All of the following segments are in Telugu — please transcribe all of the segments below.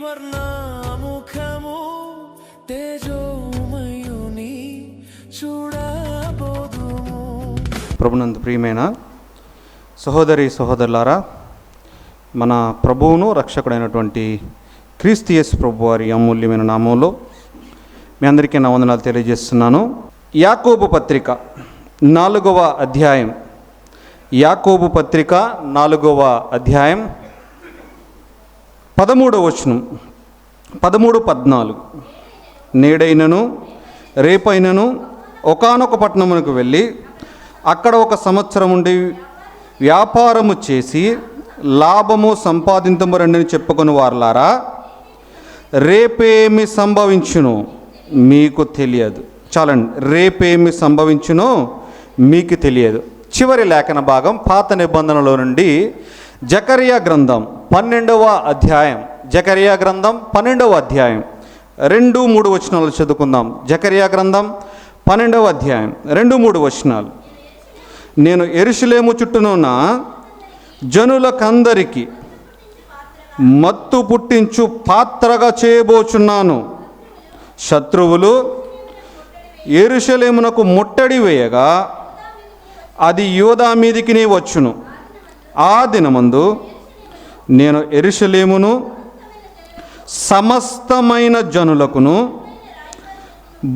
స్వర్ణముఖము తేజోమయుని చూడబోదుము. ప్రభునందు ప్రియమైన సహోదరి సహోదరులారా, మన ప్రభువును రక్షకుడైనటువంటి క్రీస్తు యేసు ప్రభు వారి అమూల్యమైన నామంలో మీ అందరికీ నా వందనాలు తెలియజేస్తున్నాను. యాకోబు పత్రిక 4వ అధ్యాయం, యాకోబు పత్రిక 4వ అధ్యాయం 13వ వచనం, 13-14. నేడైనను రేపైనను ఒకానొక పట్టణమునకు వెళ్ళి అక్కడ 1 సంవత్సరం ఉండి వ్యాపారము చేసి లాభము సంపాదించమరండి చెప్పుకొని వారలారా, రేపేమి సంభవించును మీకు తెలియదు. చాలండి, రేపేమి సంభవించునో మీకు తెలియదు. చివరి లేఖన భాగం పాత నిబంధనలో నుండి జకర్యా గ్రంథం 12వ అధ్యాయం, జకర్యా గ్రంథం 12వ అధ్యాయం 2-3 వచనాలు చదువుకుందాం. జకర్యా గ్రంథం 12వ అధ్యాయం 2-3 వచనాలు. నేను యెరూషలేము చుట్టూనున్న జనులకందరికి మత్తు పుట్టించు పాత్రగా చేయబోచున్నాను. శత్రువులు యెరూషలేమునకు ముట్టడి వేయగా అది యూదా మీదికి వచ్చును. ఆ దినమందు నేను యెరూషలేమును సమస్తమైన జనులకును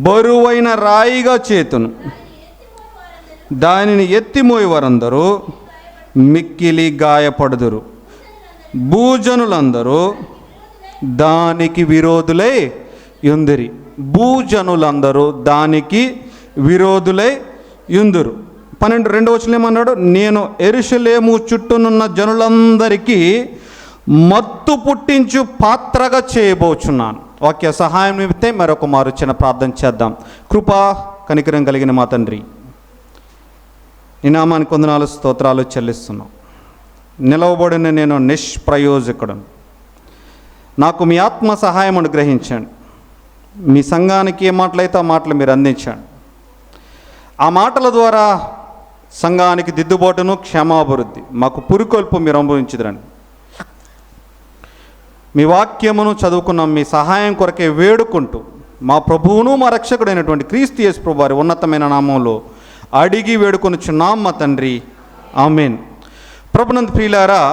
బరువైన రాయిగా చేతును. దానిని ఎత్తిమోయి వారందరూ మిక్కిలి గాయపడుదురు. భూజనులందరూ దానికి విరోధులై యుందిరి. భూజనులందరూ దానికి విరోధులై యుందురు. 12వ వచనం ఏమన్నాడు? నేను యెరూషలేము చుట్టూనున్న జనులందరికీ మత్తు పుట్టించు పాత్రగా చేయబోచున్నాను. వాక్య సహాయం నిమిత్తం మరొక మారు చిన్న ప్రార్థన చేద్దాం. కృపా కనికరం కలిగిన మా తండ్రి, నీ నామానికి వందనాలు స్తోత్రాలు చెల్లిస్తున్నాం. నిలవబడిన నేను నిష్ప్రయోజకుడను. నాకు మీ ఆత్మ సహాయం అనుగ్రహించండి. మీ సంఘానికి ఏ మాటలైతే ఆ మాటలు మీరు అందించండి. ఆ మాటల ద్వారా సంఘానికి దిద్దుబాటును క్షమాభివృద్ధి మాకు పురికొల్పు మీరు అనుభవించుదురండి. మీ వాక్యమును చదువుకున్నాం. మీ సహాయం కొరకే వేడుకుంటూ మా ప్రభువును మా రక్షకుడైనటువంటి క్రీస్తు యేసు ప్రభు వారి ఉన్నతమైన నామంలో అడిగి వేడుకొనుచున్నాం మా తండ్రి, ఆమేన్. ప్రభునందు ప్రియులారా,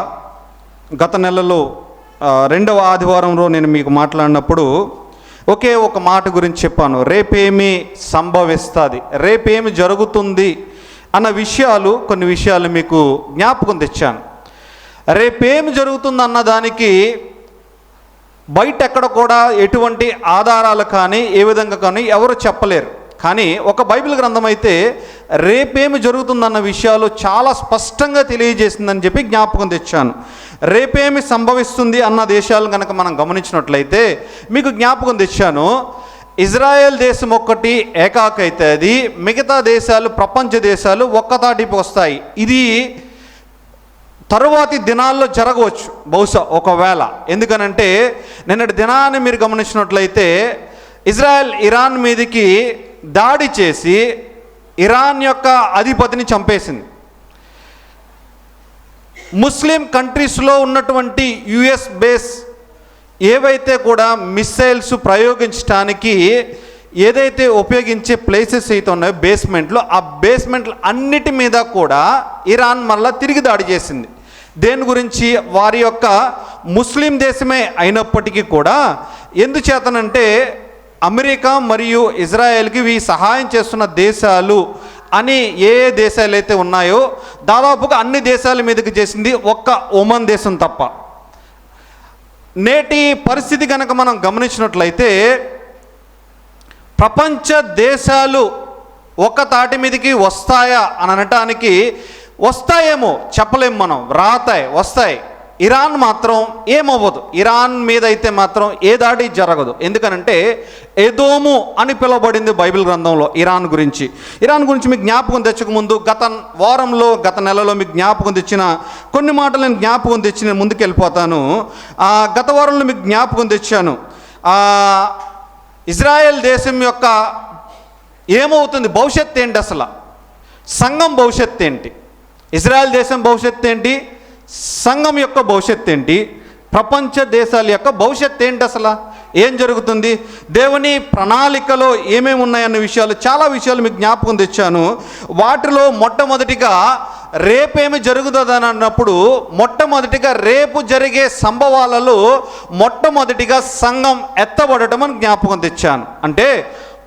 గత నెలలో 2వ ఆదివారంలో నేను మీకు మాట్లాడినప్పుడు ఒకే ఒక మాట గురించి చెప్పాను. రేపేమి సంభవిస్తుంది, రేపేమి జరుగుతుంది అన్న విషయాలు, కొన్ని విషయాలు మీకు జ్ఞాపకం తెచ్చాను. రేపేమి జరుగుతుంది అన్నదానికి బయట ఎక్కడ కూడా ఎటువంటి ఆధారాలు కానీ ఏ విధంగా కానీ ఎవరు చెప్పలేరు. కానీ ఒక బైబిల్ గ్రంథం అయితే రేపేమి జరుగుతుందన్న విషయాలు చాలా స్పష్టంగా తెలియజేసిందని చెప్పి జ్ఞాపకం తెచ్చాను. రేపేమి సంభవిస్తుంది అన్న దేశాలు కనుక మనం గమనించినట్లయితే మీకు జ్ఞాపకం తెచ్చాను. ఇజ్రాయెల్ దేశం ఒక్కటి ఏకాకైతే అది మిగతా దేశాలు, ప్రపంచ దేశాలు ఒక్కతాటికి వస్తాయి. ఇది తరువాతి దినాల్లో జరగవచ్చు బహుశా, ఒకవేళ. ఎందుకనంటే నిన్నటి దినాన్ని మీరు గమనించినట్లయితే ఇజ్రాయెల్ ఇరాన్ మీదకి దాడి చేసి ఇరాన్ యొక్క అధిపతిని చంపేసింది. ముస్లిం కంట్రీస్లో ఉన్నటువంటి యుఎస్ బేస్ ఏవైతే కూడా మిస్సైల్స్ ప్రయోగించడానికి ఏదైతే ఉపయోగించే ప్లేసెస్ అయితే ఉన్నాయో బేస్మెంట్లో, ఆ బేస్మెంట్లు అన్నిటి మీద కూడా ఇరాన్ మళ్ళా తిరిగి దాడి చేసింది. దేని గురించి? వారి యొక్క ముస్లిం దేశమే అయినప్పటికీ కూడా ఎందుచేతనంటే అమెరికా మరియు ఇజ్రాయెల్కి ఇవి సహాయం చేస్తున్న దేశాలు అని ఏ దేశాలు అయితే ఉన్నాయో దాదాపుగా అన్ని దేశాల మీదకి చేసింది, ఒక్క ఒమన్ దేశం తప్ప. నేటి పరిస్థితి కనుక మనం గమనించినట్లయితే ప్రపంచ దేశాలు ఒక తాటి మీదకి వస్తాయా అని అనటానికి, వస్తాయేమో చెప్పలేము మనం, వస్తాయి. ఇరాన్ మాత్రం ఏమవ్వదు. ఇరాన్ మీద అయితే మాత్రం ఏ దాడి జరగదు. ఎందుకనంటే ఎదోము అని పిలువబడింది బైబిల్ గ్రంథంలో ఇరాన్ గురించి. ఇరాన్ గురించి మీకు జ్ఞాపకం తెచ్చకముందు గత నెలలో మీకు జ్ఞాపకం తెచ్చిన కొన్ని మాటలు నేను జ్ఞాపకం తెచ్చి నేను ముందుకు వెళ్ళిపోతాను. గత వారంలో మీకు జ్ఞాపకం తెచ్చాను. ఇజ్రాయెల్ దేశం యొక్క ఏమవుతుంది, భవిష్యత్తు ఏంటి, అసలు సంఘం భవిష్యత్తు ఏంటి, ఇజ్రాయెల్ దేశం భవిష్యత్తు ఏంటి, సంఘం యొక్క భవిష్యత్తు ఏంటి, ప్రపంచ దేశాల యొక్క భవిష్యత్తు ఏంటి, అసలు ఏం జరుగుతుంది, దేవుని ప్రణాళికలో ఏమేమి ఉన్నాయన్న విషయాలు, చాలా విషయాలు మీకు జ్ఞాపకం తెచ్చాను. వాటిలో మొట్టమొదటిగా రేపేమి జరుగుతుందని అన్నప్పుడు, మొట్టమొదటిగా రేపు జరిగే సంభవాలలో మొట్టమొదటిగా సంఘం ఎత్తబడటం అని జ్ఞాపకం తెచ్చాను. అంటే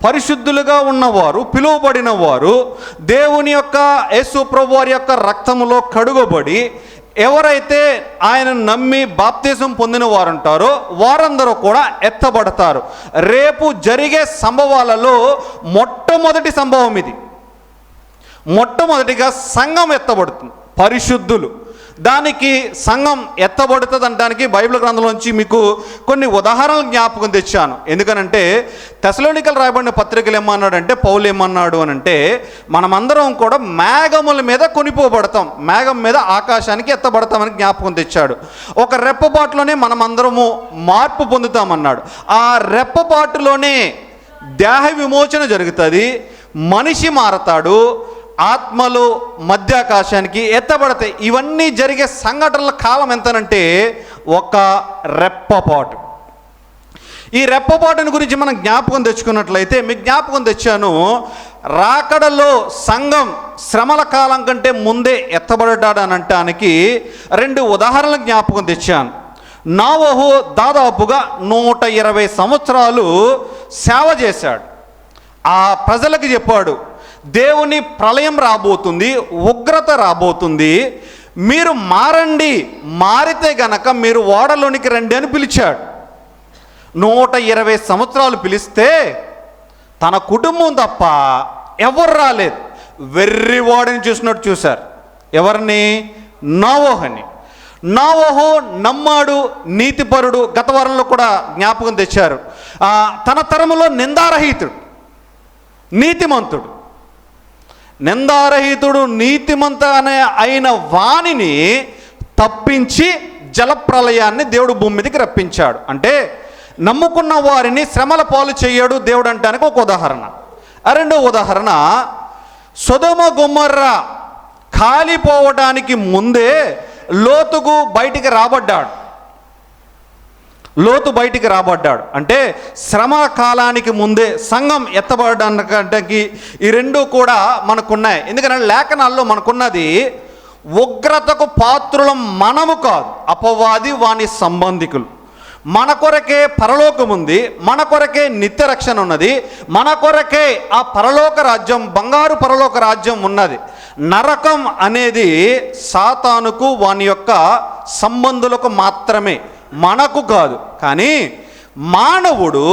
పరిశుద్ధులుగా ఉన్నవారు, పిలువబడిన వారు, దేవుని యొక్క యేసు ప్రభువు వారి యొక్క రక్తములో కడుగబడి ఎవరైతే ఆయన నమ్మి బాప్తిజం పొందిన వారు ఉంటారో వారందరూ కూడా ఎత్తబడతారు. రేపు జరిగే సంభవాలలో మొట్టమొదటి సంభవం ఇది. మొట్టమొదటిగా సంఘం ఎత్తబడుతుంది, పరిశుద్ధులు. దానికి సంఘం ఎత్తబడుతుంది అనడానికి బైబిల్ గ్రంథంలోంచి మీకు కొన్ని ఉదాహరణలు జ్ఞాపకం తెచ్చాను. ఎందుకనంటే తెసలోనికలు రాయబడిన పత్రికలు ఏమన్నాడంటే, పౌలు ఏమన్నాడు అని అంటే, మనమందరం కూడా మేఘముల మీద కొనిపోబడతాం, మేఘం మీద ఆకాశానికి ఎత్తబడతామని జ్ఞాపకం తెచ్చాడు. ఒక రెప్పపాటులోనే మనమందరము మార్పు పొందుతామన్నాడు. ఆ రెప్పపాటులోనే దేహ విమోచన జరుగుతుంది, మనిషి మారతాడు, ఆత్మలు మధ్యాకాశానికి ఎత్తబడతాయి. ఇవన్నీ జరిగే సంఘటనల కాలం ఎంతనంటే ఒక రెప్పపాటు. ఈ రెప్పపాటుని గురించి మనం జ్ఞాపకం తెచ్చుకున్నట్లయితే, మీకు జ్ఞాపకం తెచ్చాను, రాకడలో సంఘం శ్రమల కాలం కంటే ముందే ఎత్తబడ్డాడని అనటానికి 2 ఉదాహరణలు జ్ఞాపకం తెచ్చాను. నోవహు దాదాపుగా 120 సంవత్సరాలు సేవ చేశాడు. ఆ ప్రజలకు చెప్పాడు, దేవుని ప్రళయం రాబోతుంది, ఉగ్రత రాబోతుంది, మీరు మారండి, మారితే గనక మీరు ఓడలోనికి రండి అని పిలిచాడు. 120 సంవత్సరాలు పిలిస్తే తన కుటుంబం తప్ప ఎవరు రాలేదు. వెర్రివాడిని చూసినట్టు చూశారు. ఎవరిని? నోవహుని. నోవహు నమ్మాడు, నీతిపరుడు. గత వారంలో కూడా జ్ఞాపకం తెచ్చారు. తన తరములో నిందారహితుడు, నీతిమంతుడు. నిందారహితుడు, నీతిమంత అయిన వాణిని తప్పించి జలప్రలయాన్ని దేవుడు భూమి మీదకి రప్పించాడు. అంటే నమ్ముకున్న వారిని శ్రమల పాలు చేయడు దేవుడు అంటానికి ఒక ఉదాహరణ. రెండో ఉదాహరణ, సొదొమ గొమొర్రా కాలిపోవడానికి ముందే లోతుకు బయటికి రాబడ్డాడు. లోతు బయటికి రాబడ్డాడు. అంటే శ్రమ కాలానికి ముందే సంఘం ఎత్తబడడానికి ఈ 2 కూడా మనకున్నాయి. ఎందుకంటే లేఖనాల్లో మనకున్నది, ఉగ్రతకు పాత్రులం మనము కాదు, అపవాది వాని సంబంధికులు. మన కొరకే పరలోకం ఉంది, మన కొరకే నిత్య రక్షణ ఉన్నది, మన కొరకే ఆ పరలోక రాజ్యం, బంగారు పరలోక రాజ్యం ఉన్నది. నరకం అనేది సాతానుకు, వాని యొక్క సంబంధులకు మాత్రమే, మనకు కాదు. కానీ మానవుడు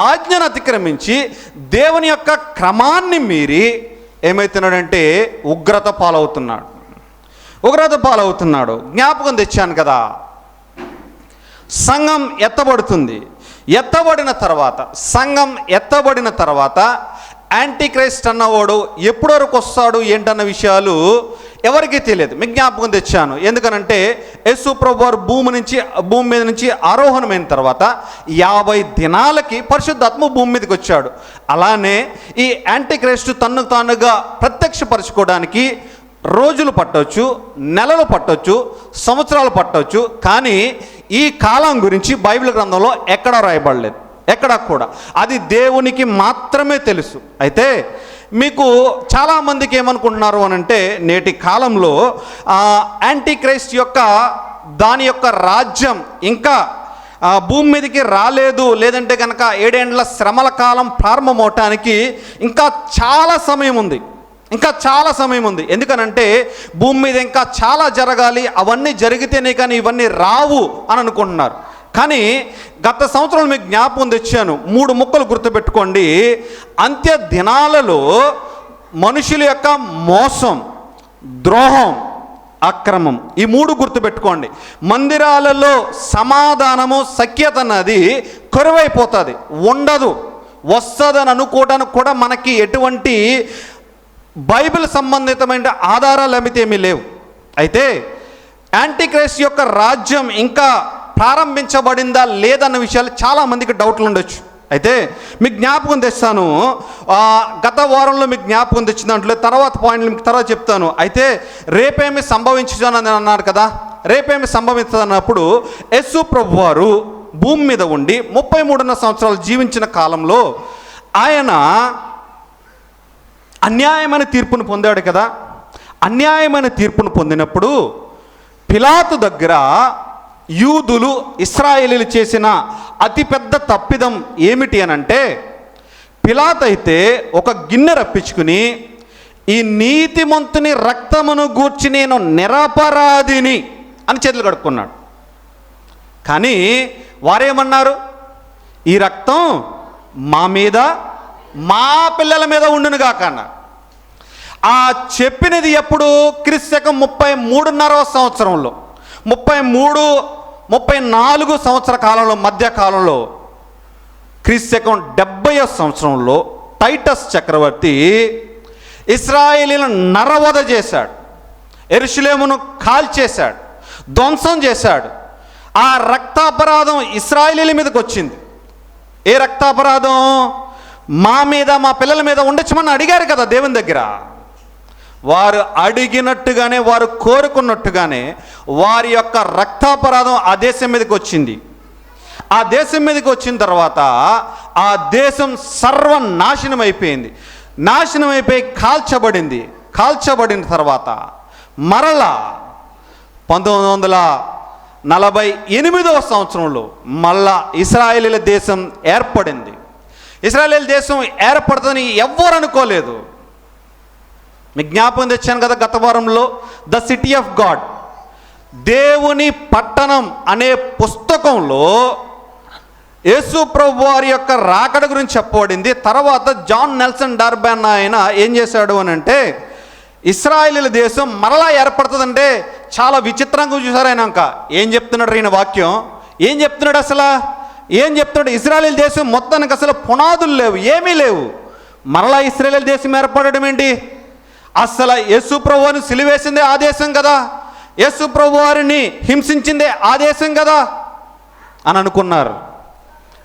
ఆజ్ఞను అతిక్రమించి దేవుని యొక్క క్రమాన్ని మీరి ఏమవుతున్నాడంటే ఉగ్రత పాలవుతున్నాడు. జ్ఞాపకం తెచ్చాను కదా, సంఘం ఎత్తబడుతుంది. సంఘం ఎత్తబడిన తర్వాత యాంటీక్రైస్ట్ అన్నవాడు ఎప్పటి వరకు వస్తాడు ఏంటన్న విషయాలు ఎవరికీ తెలియదు. మీకు జ్ఞాపకం తెచ్చాను. ఎందుకనంటే యేసు ప్రభువారు భూమి మీద నుంచి ఆరోహణమైన తర్వాత 50 దినాలకి పరిశుద్ధాత్మ భూమి మీదకి వచ్చాడు. అలానే ఈ యాంటీక్రైస్ట్ తన్ను తానుగా ప్రత్యక్షపరచుకోవడానికి రోజులు పట్టవచ్చు, నెలలు పట్టవచ్చు, సంవత్సరాలు పట్టవచ్చు. కానీ ఈ కాలం గురించి బైబిల్ గ్రంథంలో ఎక్కడా రాయబడలేదు, ఎక్కడా కూడా. అది దేవునికి మాత్రమే తెలుసు. అయితే మీకు చాలామందికి ఏమనుకుంటున్నారు అని అంటే, నేటి కాలంలో యాంటీక్రైస్ట్ యొక్క దాని యొక్క రాజ్యం ఇంకా భూమి మీదకి రాలేదు, లేదంటే కనుక 7 ఏండ్ల శ్రమల కాలం ప్రారంభమవటానికి ఇంకా చాలా సమయం ఉంది. ఎందుకనంటే భూమి మీద ఇంకా చాలా జరగాలి, అవన్నీ జరిగితేనే కానీ ఇవన్నీ రావు అని అనుకుంటున్నారు. కానీ గత సంవత్సరంలో మీకు జ్ఞాపకం తెచ్చాను, 3 ముక్కలు గుర్తుపెట్టుకోండి. అంత్య దినాలలో మనుషుల యొక్క మోసం, ద్రోహం, అక్రమం, ఈ 3 గుర్తుపెట్టుకోండి. మందిరాలలో సమాధానము, సఖ్యత అన్నది కరువైపోతుంది, ఉండదు. వస్తుందని అనుకోవడానికి కూడా మనకి ఎటువంటి బైబిల్ సంబంధితమైన ఆధారాలు ఏమీ లేవు. అయితే యాంటీక్రైస్ట్ యొక్క రాజ్యం ఇంకా ప్రారంభించబడిందా లేదన్న విషయాలు చాలామందికి డౌట్లు ఉండొచ్చు. అయితే మీకు జ్ఞాపకం తెస్తాను, గత వారంలో మీకు జ్ఞాపకం తెచ్చిన దాంట్లో తర్వాత పాయింట్లు మీకు తర్వాత చెప్తాను. అయితే రేపేమి సంభవించునని అన్నారు కదా, రేపేమి సంభవిస్తుంది అన్నప్పుడు యేసు ప్రభువారు భూమి మీద ఉండి 33 సంవత్సరాలు జీవించిన కాలంలో ఆయన అన్యాయమైన తీర్పును పొందాడు కదా. అన్యాయమైన తీర్పును పొందినప్పుడు పిలాతు దగ్గర యూదులు ఇశ్రాయేలీలు చేసిన అతిపెద్ద తప్పిదం ఏమిటి అనంటే, పిలాతు అయితే ఒక గిన్నె రప్పించుకుని ఈ నీతిమంతుని రక్తమును గూర్చి నేను నిరపరాధిని అని చేతులు కడుక్కున్నాడు. కానీ వారేమన్నారు, ఈ రక్తం మా మీద మా పిల్లల మీద ఉండునుగాక అన్నారు. ఆ చెప్పినది ఎప్పుడు? క్రీస్తుశకం 33వ సంవత్సరంలో, 34 సంవత్సర కాలంలో, మధ్యకాలంలో క్రీస్తుశకం 70వ సంవత్సరంలో టైటస్ చక్రవర్తి ఇశ్రాయేలీలను నరవధ చేశాడు, యెరూషలేమును కాల్చేశాడు, ధ్వంసం చేశాడు. ఆ రక్తాపరాధం ఇశ్రాయేలీల మీదకి వచ్చింది. ఏ రక్తాపరాధం? మా మీద మా పిల్లల మీద ఉండొచ్చమని అడిగారు కదా దేవుని దగ్గర. వారు అడిగినట్టుగానే, వారు కోరుకున్నట్టుగానే వారి యొక్క రక్తాపరాధం ఆ దేశం మీదకి వచ్చింది. ఆ దేశం మీదకి వచ్చిన తర్వాత ఆ దేశం సర్వనాశనం అయిపోయింది. నాశనం అయిపోయి కాల్చబడింది. కాల్చబడిన తర్వాత మరలా 1948వ సంవత్సరంలో మళ్ళా ఇశ్రాయేలీల దేశం ఏర్పడింది. ఇశ్రాయేలీల దేశం ఏర్పడుతుందని ఎవ్వరు అనుకోలేదు. మీకు జ్ఞాపకం తెచ్చాను కదా గత వారంలో, ద సిటీ ఆఫ్ గాడ్, దేవుని పట్టణం అనే పుస్తకంలో యేసు ప్రభు వారి యొక్క రాకడ గురించి చెప్పబడింది. తర్వాత జాన్ నెల్సన్ డార్బాన్ ఆయన ఏం చేశాడు అని అంటే, ఇశ్రాయేలీల దేశం మరలా ఏర్పడుతుందంటే చాలా విచిత్రంగా చూసారు. ఆయనక ఏం చెప్తున్నాడు ఈయన వాక్యం? ఏం చెప్తున్నాడు అసలు? ఏం చెప్తున్నాడు? ఇశ్రాయేలీల దేశం మొత్తానికి అసలు పునాదులు లేవు, ఏమీ లేవు. మరలా ఇశ్రాయేలీల దేశం ఏర్పడడం ఏంటి? అసలు యేసు ప్రభువుని సిలువేసిందే ఆ దేశం కదా, యేసు ప్రభు వారిని హింసించిందే ఆ దేశం కదా అని అనుకున్నారు.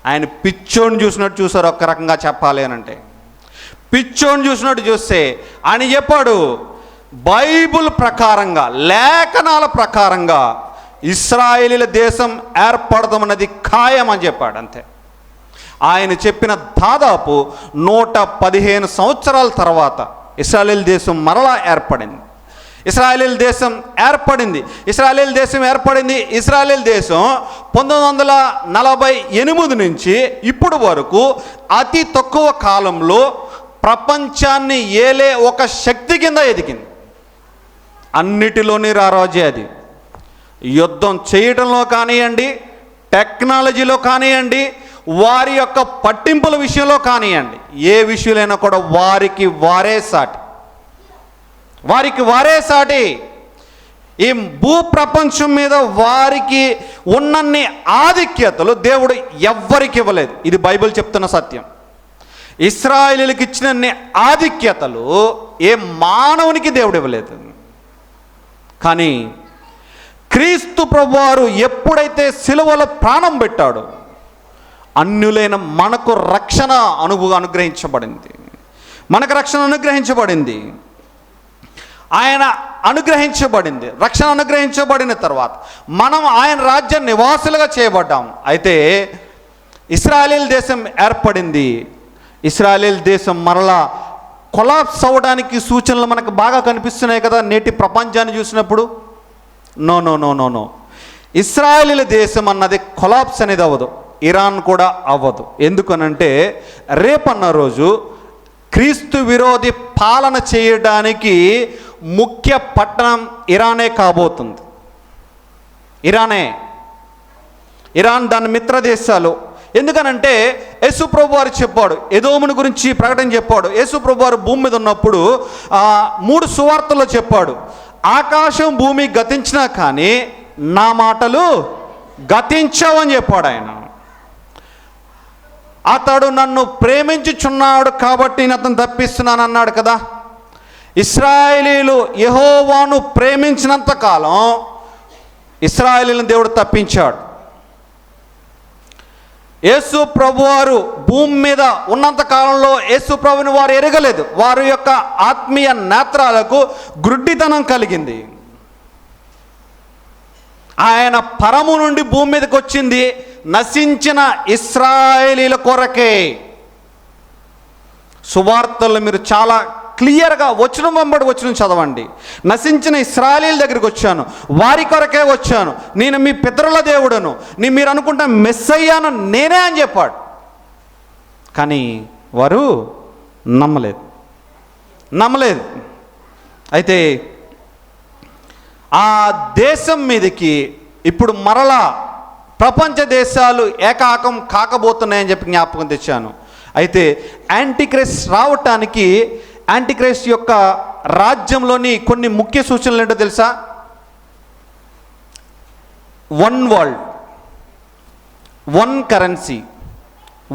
ఆయన పిచ్చోని చూసినట్టు చూసారు. ఒక్క రకంగా చెప్పాలి అని అంటే పిచ్చోని చూసినట్టు చూస్తే ఆయన చెప్పాడు, బైబుల్ ప్రకారంగా, లేఖనాల ప్రకారంగా ఇశ్రాయేలీల దేశం ఏర్పడదమన్నది ఖాయం అని చెప్పాడు. అంతే. ఆయన చెప్పిన దాదాపు 115 సంవత్సరాల తర్వాత ఇశ్రాయేలీల దేశం మరలా ఏర్పడింది. ఇశ్రాయేలీల దేశం ఏర్పడింది. ఇశ్రాయేలీల దేశం ఏర్పడింది. ఇశ్రాయేలీల దేశం 1948 నుంచి ఇప్పుడు వరకు అతి తక్కువ కాలంలో ప్రపంచాన్ని ఏలే ఒక శక్తి కింద ఎదిగింది. అన్నిటిలోని రారాజే అది. యుద్ధం చేయడంలో కానివ్వండి, టెక్నాలజీలో కానివ్వండి, వారి యొక్క పట్టింపుల విషయంలో కానివ్వండి, ఏ విషయంలో కూడా వారికి వారే సాటి, వారికి వారే సాటి. ఈ భూప్రపంచం మీద వారికి ఉన్నన్ని ఆధిక్యతలు దేవుడు ఎవ్వరికి ఇవ్వలేదు. ఇది బైబిల్ చెప్తున్న సత్యం. ఇశ్రాయేలీలకు ఇచ్చినన్ని ఆధిక్యతలు ఏ మానవునికి దేవుడు ఇవ్వలేదు. కానీ క్రీస్తు ప్రభువారు ఎప్పుడైతే ప్రాణం పెట్టాడో అన్యులైన మనకు రక్షణ అనుగ్రహించబడింది. మనకు రక్షణ అనుగ్రహించబడింది. ఆయన అనుగ్రహించబడింది. రక్షణ అనుగ్రహించబడిన తర్వాత మనం ఆయన రాజ్య నివాసులుగా చేయబడ్డాం. అయితే ఇశ్రాయేలీల దేశం ఏర్పడింది. ఇశ్రాయేలీల దేశం మరలా కొలాప్స్ అవ్వడానికి సూచనలు మనకు బాగా కనిపిస్తున్నాయి కదా నేటి ప్రపంచాన్ని చూసినప్పుడు. No no no no no ఇశ్రాయేలీల దేశం అన్నది కొలాప్స్ అనేది అవ్వదు. ఇరాన్ కూడా అవ్వదు. ఎందుకనంటే రేపన్న రోజు క్రీస్తు విరోధి పాలన చేయడానికి ముఖ్య పట్టణం ఇరానే కాబోతుంది. ఇరాన్ దాని మిత్ర దేశాలు. ఎందుకనంటే యేసు ప్రభు వారు చెప్పాడు, ఎదోమును గురించి ప్రకటన చెప్పాడు. యేసు ప్రభు వారు భూమి మీద ఉన్నప్పుడు 3 సువార్తల్లో చెప్పాడు, ఆకాశం భూమి గతించినా కానీ నా మాటలు గతించవని చెప్పాడు ఆయన. అతడు నన్ను ప్రేమించుచున్నాడు కాబట్టి నేను అతను తప్పిస్తున్నాను అన్నాడు కదా. ఇశ్రాయేలీలు యెహోవాను ప్రేమించినంత కాలం ఇశ్రాయేలీలను దేవుడు తప్పించాడు. యేసు ప్రభువారు భూమి మీద ఉన్నంత కాలంలో యేసు ప్రభుని వారు ఎరగలేదు. వారి యొక్క ఆత్మీయ నేత్రాలకు గ్రుడ్డితనం కలిగింది. ఆయన పరము నుండి భూమి మీదకి వచ్చింది నశించిన ఇశ్రాయేలీల కొరకే. సువార్తల్లో మీరు చాలా క్లియర్గా వచనం వెంబడి వచనం చదవండి. నశించిన ఇశ్రాయేలీల దగ్గరికి వచ్చాను, వారి కొరకే వచ్చాను, నేను మీ పితరుల దేవుడను, మీరు అనుకుంటా మెస్సయ్యాను నేనే అని చెప్పాడు. కానీ వారు నమ్మలేదు. అయితే ఆ దేశం మీదకి ఇప్పుడు మరలా ప్రపంచ దేశాలు ఏకాకం కాకబోతున్నాయని చెప్పి జ్ఞాపకం తెచ్చాను. అయితే యాంటీక్రైస్ట్ రావటానికి యాంటీక్రైస్ట్ యొక్క రాజ్యంలోని కొన్ని ముఖ్య సూచనలు ఏంటో తెలుసా? 1 world, 1 currency,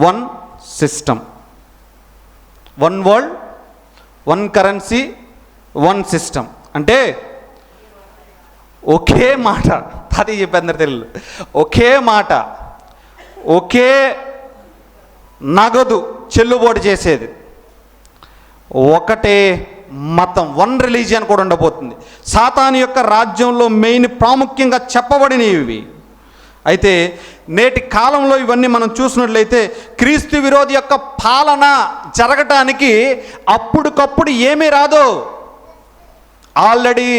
1 system. 1 world, 1 currency, 1 system అంటే ఒకే మాట. అది చెప్పేందరు తెలియదు. ఒకే మాట, ఒకే నగదు చెల్లుబాటు చేసేది, ఒకటే మతం, 1 రిలీజియన్ కూడా ఉండబోతుంది. సాతాను యొక్క రాజ్యంలో మెయిన్ ప్రాముఖ్యంగా చెప్పబడినవి ఇవి. అయితే నేటి కాలంలో ఇవన్నీ మనం చూసినట్లయితే క్రీస్తు విరోధి యొక్క పాలన జరగటానికి అప్పటికప్పుడు ఏమీ రాదు. ఆల్రెడీ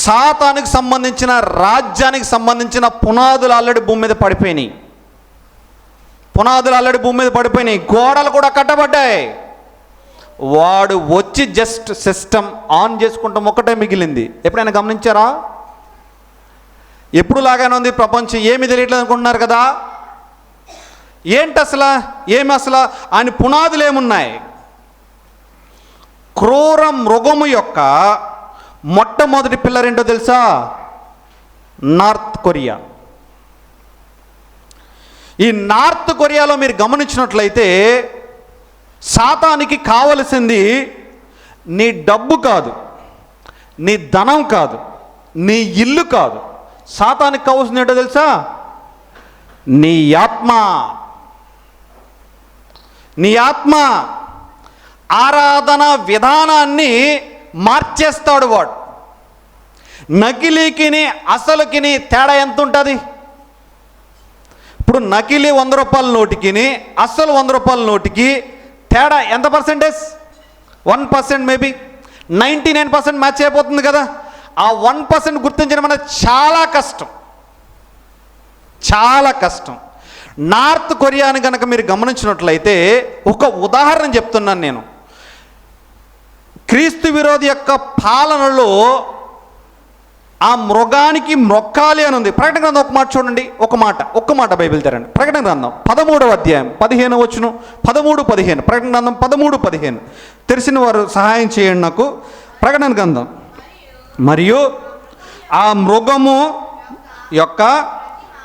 సాతానుకు సంబంధించిన రాజ్యానికి సంబంధించిన పునాదులు ఆల్రెడీ భూమి మీద పడిపోయినాయి. గోడలు కూడా కట్టబడ్డాయి. వాడు వచ్చి జస్ట్ సిస్టమ్ ఆన్ చేసుకుంటాం ఒకటే మిగిలింది. ఎప్పుడైనా గమనించారా? ఎప్పుడు లాగానే ఉంది ప్రపంచం, ఏమి తెలియట్లేదు అనుకుంటున్నారు కదా. ఏంటి అసలు, ఆయన పునాదులు ఏమున్నాయి? క్రూర మృగము యొక్క మొట్టమొదటి పిల్లర్ ఏంటో తెలుసా? North Korea. ఈ నార్త్ కొరియాలో మీరు గమనించినట్లయితే సాతానికి కావలసింది నీ డబ్బు కాదు, నీ ధనం కాదు, నీ ఇల్లు కాదు. సాతానికి కావాల్సింది ఏంటో తెలుసా? నీ ఆత్మ. ఆరాధన విధానాన్ని మార్చేస్తాడు వాడు. నకిలీకిని అసలుకిని తేడా ఎంత ఉంటుంది? ఇప్పుడు నకిలీ 100 రూపాయల నోటికి అసలు 100 రూపాయల నోటికి తేడా ఎంత పర్సెంటేజ్? 1%, మేబీ 99% మ్యాచ్ అయిపోతుంది కదా. ఆ 1% గుర్తించడం అనేది చాలా కష్టం. నార్త్ కొరియాని కనుక మీరు గమనించినట్లయితే ఒక ఉదాహరణ చెప్తున్నాను నేను. క్రీస్తు విరోధి యొక్క పాలనలో ఆ మృగానికి మొక్కాలి అని ఉంది. ప్రకటన గ్రంథం ఒక మాట చూడండి, ఒక్క మాట బైబిల్ తెరండి. ప్రకటన గ్రంథం 13వ అధ్యాయం 15వ వచనం, 13:15. ప్రకటన గ్రంథం 13:15 తెలిసిన వారు సహాయం చేయండి నాకు. ప్రకటన గ్రంథం. మరియు ఆ మృగము యొక్క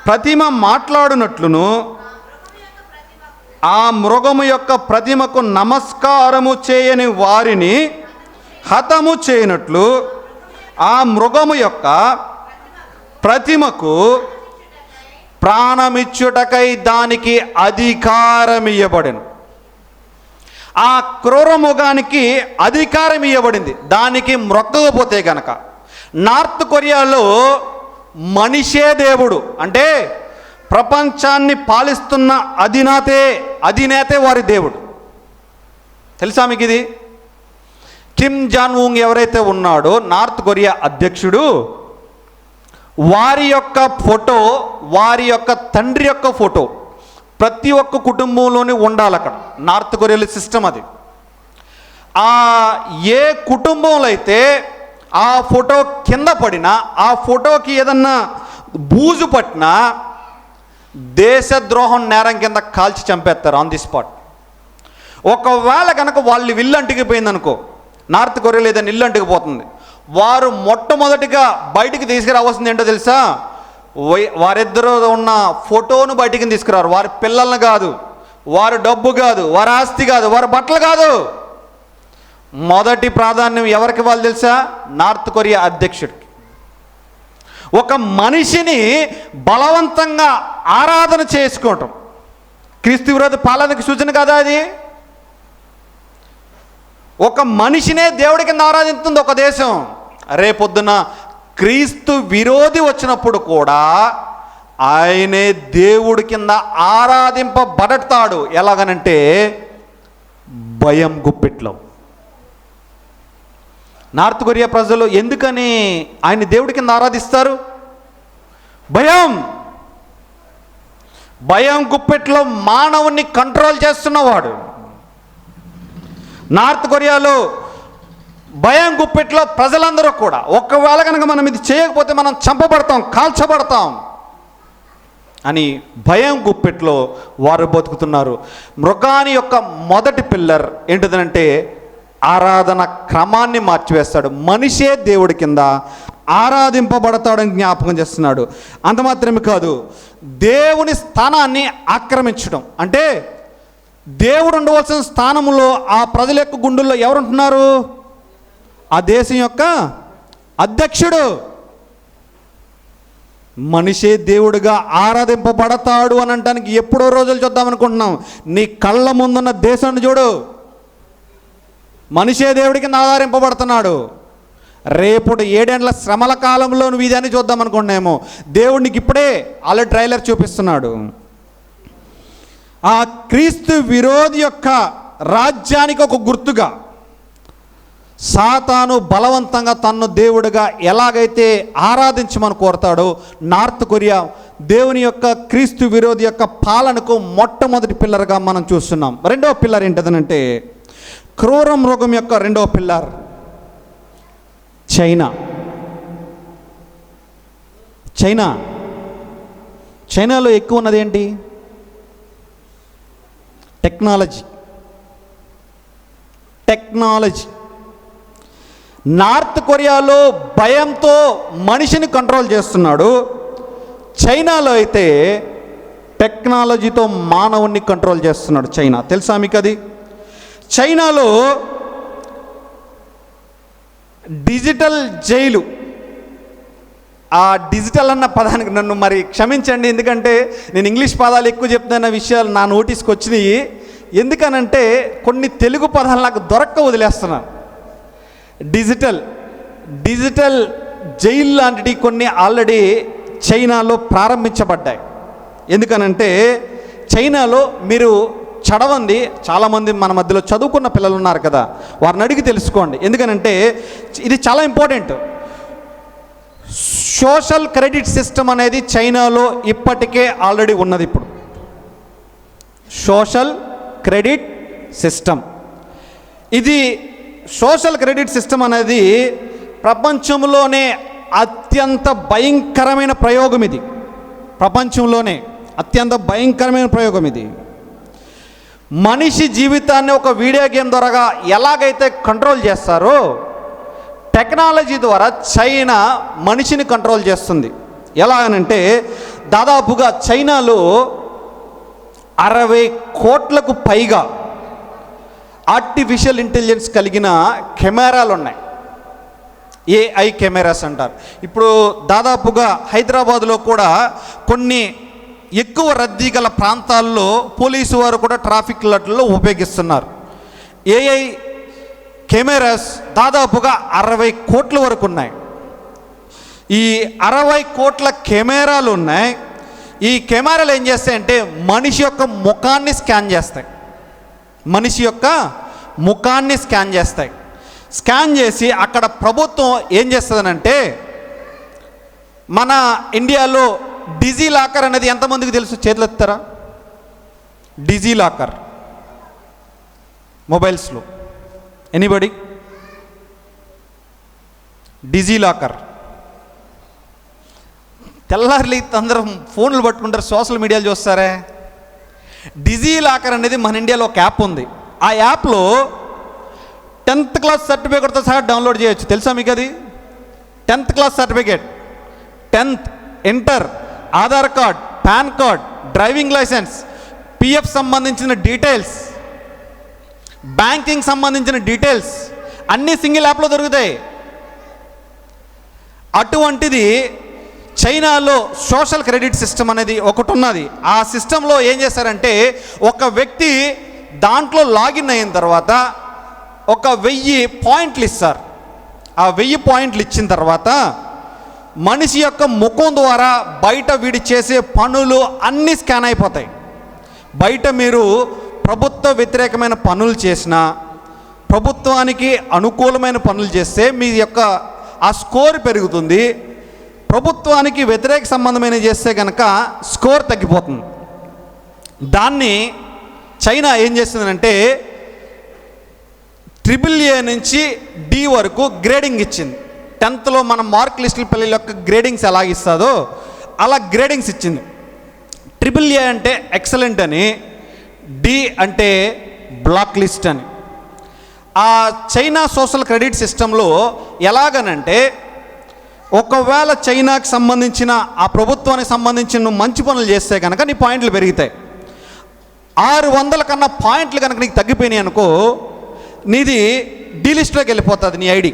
ప్రతిమ మాట్లాడునట్లును ఆ మృగము యొక్క ప్రతిమకు నమస్కారము చేయని వారిని హతము చేయనట్లు ఆ మృగము యొక్క ప్రతిమకు ప్రాణమిచ్చుటకై దానికి అధికారం ఇవ్వబడెను. ఆ క్రూర మృగానికి అధికారం ఇవ్వబడింది, దానికి మొక్కకపోతే గనక. నార్త్ కొరియాలో మనిషే దేవుడు, అంటే ప్రపంచాన్ని పాలిస్తున్న అధినేతే వారి దేవుడు. తెలుసా మీకు ఇది? కిమ్ జాన్ వుంగ్ ఎవరైతే ఉన్నాడో నార్త్ కొరియా అధ్యక్షుడు, వారి యొక్క ఫోటో, వారి యొక్క తండ్రి యొక్క ఫోటో ప్రతి ఒక్క కుటుంబంలోనే ఉండాలి అక్కడ. నార్త్ కొరియాలో సిస్టమ్ అది. ఏ కుటుంబంలో అయితే ఆ ఫోటో కింద పడినా, ఆ ఫోటోకి ఏదన్నా బూజు పట్టినా దేశద్రోహం నేరం కింద కాల్చి చంపేస్తారు ఆన్ ది స్పాట్. ఒకవేళ కనుక వాళ్ళు ఇల్లు అంటికిపోయిందనుకో, నార్త్ కొరియాలో ఏదైనా ఇల్లు అంటుకుపోతుంది, వారు మొట్టమొదటిగా బయటికి తీసుకురావాల్సింది ఏంటో తెలుసా? వారిద్దరూ ఉన్న ఫోటోను బయటికి తీసుకురారు. వారి పిల్లల్ని కాదు, వారి డబ్బు కాదు, వారి ఆస్తి కాదు, వారి బట్టలు కాదు. మొదటి ప్రాధాన్యం ఎవరికి వాళ్ళు తెలుసా? నార్త్ కొరియా అధ్యక్షుడికి. ఒక మనిషిని బలవంతంగా ఆరాధన చేసుకోవటం క్రీస్తు విరోధ పాలనకి సూచన కాదా అది? ఒక మనిషినే దేవుడి కింద ఆరాధిస్తుంది ఒక దేశం. రేపొద్దున క్రీస్తు విరోధి వచ్చినప్పుడు కూడా ఆయనే దేవుడి కింద ఆరాధింపబడతాడు. ఎలాగనంటే భయం గుప్పిట్లో. నార్త్ కొరియా ప్రజలు ఎందుకని ఆయన దేవుడి కింద ఆరాధిస్తారు? భయం గుప్పెట్లో మానవుణ్ణి కంట్రోల్ చేస్తున్నవాడు. నార్త్ కొరియాలో భయం గుప్పెట్లో ప్రజలందరూ కూడా ఒకవేళ కనుక మనం ఇది చేయకపోతే మనం చంపబడతాం, కాల్చబడతాం అని భయం గుప్పెట్లో వారు బతుకుతున్నారు. మృగాని యొక్క మొదటి పిల్లర్ ఏంటిదనంటే ఆరాధన క్రమాన్ని మార్చివేస్తాడు. మనిషే దేవుడి కింద ఆరాధింపబడతాడని జ్ఞాపకం చేస్తున్నాడు. అంత మాత్రమే కాదు, దేవుని స్థానాన్ని ఆక్రమించడం. అంటే దేవుడు ఉండవలసిన స్థానంలో ఆ ప్రజల యొక్క గుండెల్లో ఎవరుంటున్నారు? ఆ దేశం యొక్క అధ్యక్షుడు. మనిషే దేవుడిగా ఆరాధింపబడతాడు అని అనడానికి ఎప్పుడో రోజులు చూద్దామనుకుంటున్నాం. నీ కళ్ళ ముందున్న దేశాన్ని చూడు, మనిషే దేవుడికి ఆరాధింపబడుతున్నాడు. రేపు 7 ఏళ్ల శ్రమల కాలంలో నువ్వు ఇదని చూద్దాం అనుకుంటున్నామో, దేవుడికి ఇప్పుడే ఆల్రెడీ ట్రైలర్ చూపిస్తున్నాడు. ఆ క్రీస్తు విరోధి యొక్క రాజ్యానికి ఒక గుర్తుగా సాతాను బలవంతంగా తన్ను దేవుడిగా ఎలాగైతే ఆరాధించమని కోరతాడో, నార్త్ కొరియా దేవుని యొక్క క్రీస్తు విరోధి యొక్క పాలనకు మొట్టమొదటి పిల్లర్గా మనం చూస్తున్నాం. రెండవ పిల్లర్ ఏంటదనంటే క్రూర మృగం యొక్క రెండవ పిల్లర్ చైనాలో ఎక్కువ ఉన్నది ఏంటి? టెక్నాలజీ. నార్త్ కొరియాలో భయంతో మనిషిని కంట్రోల్ చేస్తున్నాడు. చైనాలో అయితే టెక్నాలజీతో మానవుణ్ణి కంట్రోల్ చేస్తున్నాడు. చైనా తెలుసా మీకు? అది చైనాలో డిజిటల్ జైలు. ఆ డిజిటల్ అన్న పదానికి నన్ను మరి క్షమించండి, ఎందుకంటే నేను ఇంగ్లీష్ పదాలు ఎక్కువ చెప్తున్న విషయాలు నా నోటీస్కి వచ్చినాయి. ఎందుకనంటే కొన్ని తెలుగు పదాలు నాకు దొరక్క వదిలేస్తున్నాను. డిజిటల్ జైలు లాంటివి కొన్ని ఆల్రెడీ చైనాలో ప్రారంభించబడ్డాయి. ఎందుకనంటే చైనాలో మీరు చదవండి, చాలామంది మన మధ్యలో చదువుకున్న పిల్లలు ఉన్నారు కదా, వారిని అడిగి తెలుసుకోండి. ఎందుకనంటే ఇది చాలా ఇంపార్టెంట్. సోషల్ క్రెడిట్ సిస్టమ్ అనేది చైనాలో ఇప్పటికే ఆల్రెడీ ఉన్నది. ఇప్పుడు సోషల్ క్రెడిట్ సిస్టమ్, ఇది సోషల్ క్రెడిట్ సిస్టమ్ అనేది ప్రపంచంలోనే అత్యంత భయంకరమైన ప్రయోగం. ఇది ప్రపంచంలోనే అత్యంత భయంకరమైన ప్రయోగం. ఇది మనిషి జీవితాన్ని ఒక వీడియో గేమ్ ద్వారా ఎలాగైతే కంట్రోల్ చేస్తారో, టెక్నాలజీ ద్వారా చైనా మనిషిని కంట్రోల్ చేస్తుంది. ఎలా అనంటే దాదాపుగా చైనాలో 60 కోట్లకు పైగా ఆర్టిఫిషియల్ ఇంటెలిజెన్స్ కలిగిన కెమెరాలు ఉన్నాయి. AI కెమెరాస్ అంటారు. ఇప్పుడు దాదాపుగా హైదరాబాదులో కూడా కొన్ని ఎక్కువ రద్దీ గల ప్రాంతాల్లో పోలీసు వారు కూడా ట్రాఫిక్ లైట్లలో ఉపయోగిస్తున్నారు. AI కెమెరాస్ దాదాపుగా 60 కోట్ల వరకు ఉన్నాయి. ఈ 60 కోట్ల కెమెరాలు ఉన్నాయి. ఈ కెమెరాలు ఏం చేస్తాయంటే మనిషి యొక్క ముఖాన్ని స్కాన్ చేస్తాయి. స్కాన్ చేసి అక్కడ ప్రభుత్వం ఏం చేస్తుందనంటే, మన ఇండియాలో డిజీ లాకర్ అనేది ఎంతమందికి తెలుసు? చేతులు ఎత్తారా? డిజీ లాకర్ మొబైల్స్లో ఎనీబడి? డిజీ లాకర్ తెల్లారి అందరం ఫోన్లు పట్టుకుంటారు, సోషల్ మీడియాలో చూస్తారే. డిజీ లాకర్ అనేది మన ఇండియాలో ఒక యాప్ ఉంది. ఆ యాప్లో 10th క్లాస్ సర్టిఫికేట్తో సహా డౌన్లోడ్ చేయొచ్చు. తెలుసా మీకు? అది 10th class certificate, 10th inter, Aadhaar card, PAN card, driving licence, PF సంబంధించిన డీటెయిల్స్, బ్యాంకింగ్ సంబంధించిన డీటెయిల్స్ అన్నీ సింగిల్ యాప్లో దొరుకుతాయి. అటువంటిది చైనాలో సోషల్ క్రెడిట్ సిస్టమ్ అనేది ఒకటి ఉన్నది. ఆ సిస్టంలో ఏం చేశారంటే, ఒక వ్యక్తి దాంట్లో లాగిన్ అయిన తర్వాత ఒక 1000 పాయింట్లు ఇస్తారు. ఆ 1000 పాయింట్లు ఇచ్చిన తర్వాత మనిషి యొక్క ముఖం ద్వారా బయట వీడి చేసే పనులు అన్నీ స్కాన్ అయిపోతాయి. బయట మీరు ప్రభుత్వ వ్యతిరేకమైన పనులు చేసినా, ప్రభుత్వానికి అనుకూలమైన పనులు చేస్తే మీ యొక్క ఆ స్కోర్ పెరుగుతుంది. ప్రభుత్వానికి వ్యతిరేక సంబంధమైన చేస్తే కనుక స్కోర్ తగ్గిపోతుంది. దాన్ని చైనా ఏం చేస్తుందంటే AAA నుంచి D వరకు గ్రేడింగ్ ఇచ్చింది. 10th మన మార్క్ లిస్టుల పిల్లల యొక్క గ్రేడింగ్స్ ఎలా ఇస్తుందో అలా గ్రేడింగ్స్ ఇచ్చింది. AAA అంటే ఎక్సలెంట్ అని, D అంటే బ్లాక్ లిస్ట్ అని. ఆ చైనా సోషల్ క్రెడిట్ సిస్టంలో ఎలాగనంటే, ఒకవేళ చైనాకి సంబంధించిన ఆ ప్రభుత్వానికి సంబంధించిన నువ్వు మంచి పనులు చేస్తే కనుక నీ పాయింట్లు పెరుగుతాయి. 600 కన్నా పాయింట్లు కనుక నీకు తగ్గిపోయినాయి అనుకో, నీది D లిస్ట్లోకి వెళ్ళిపోతుంది నీ ఐడి.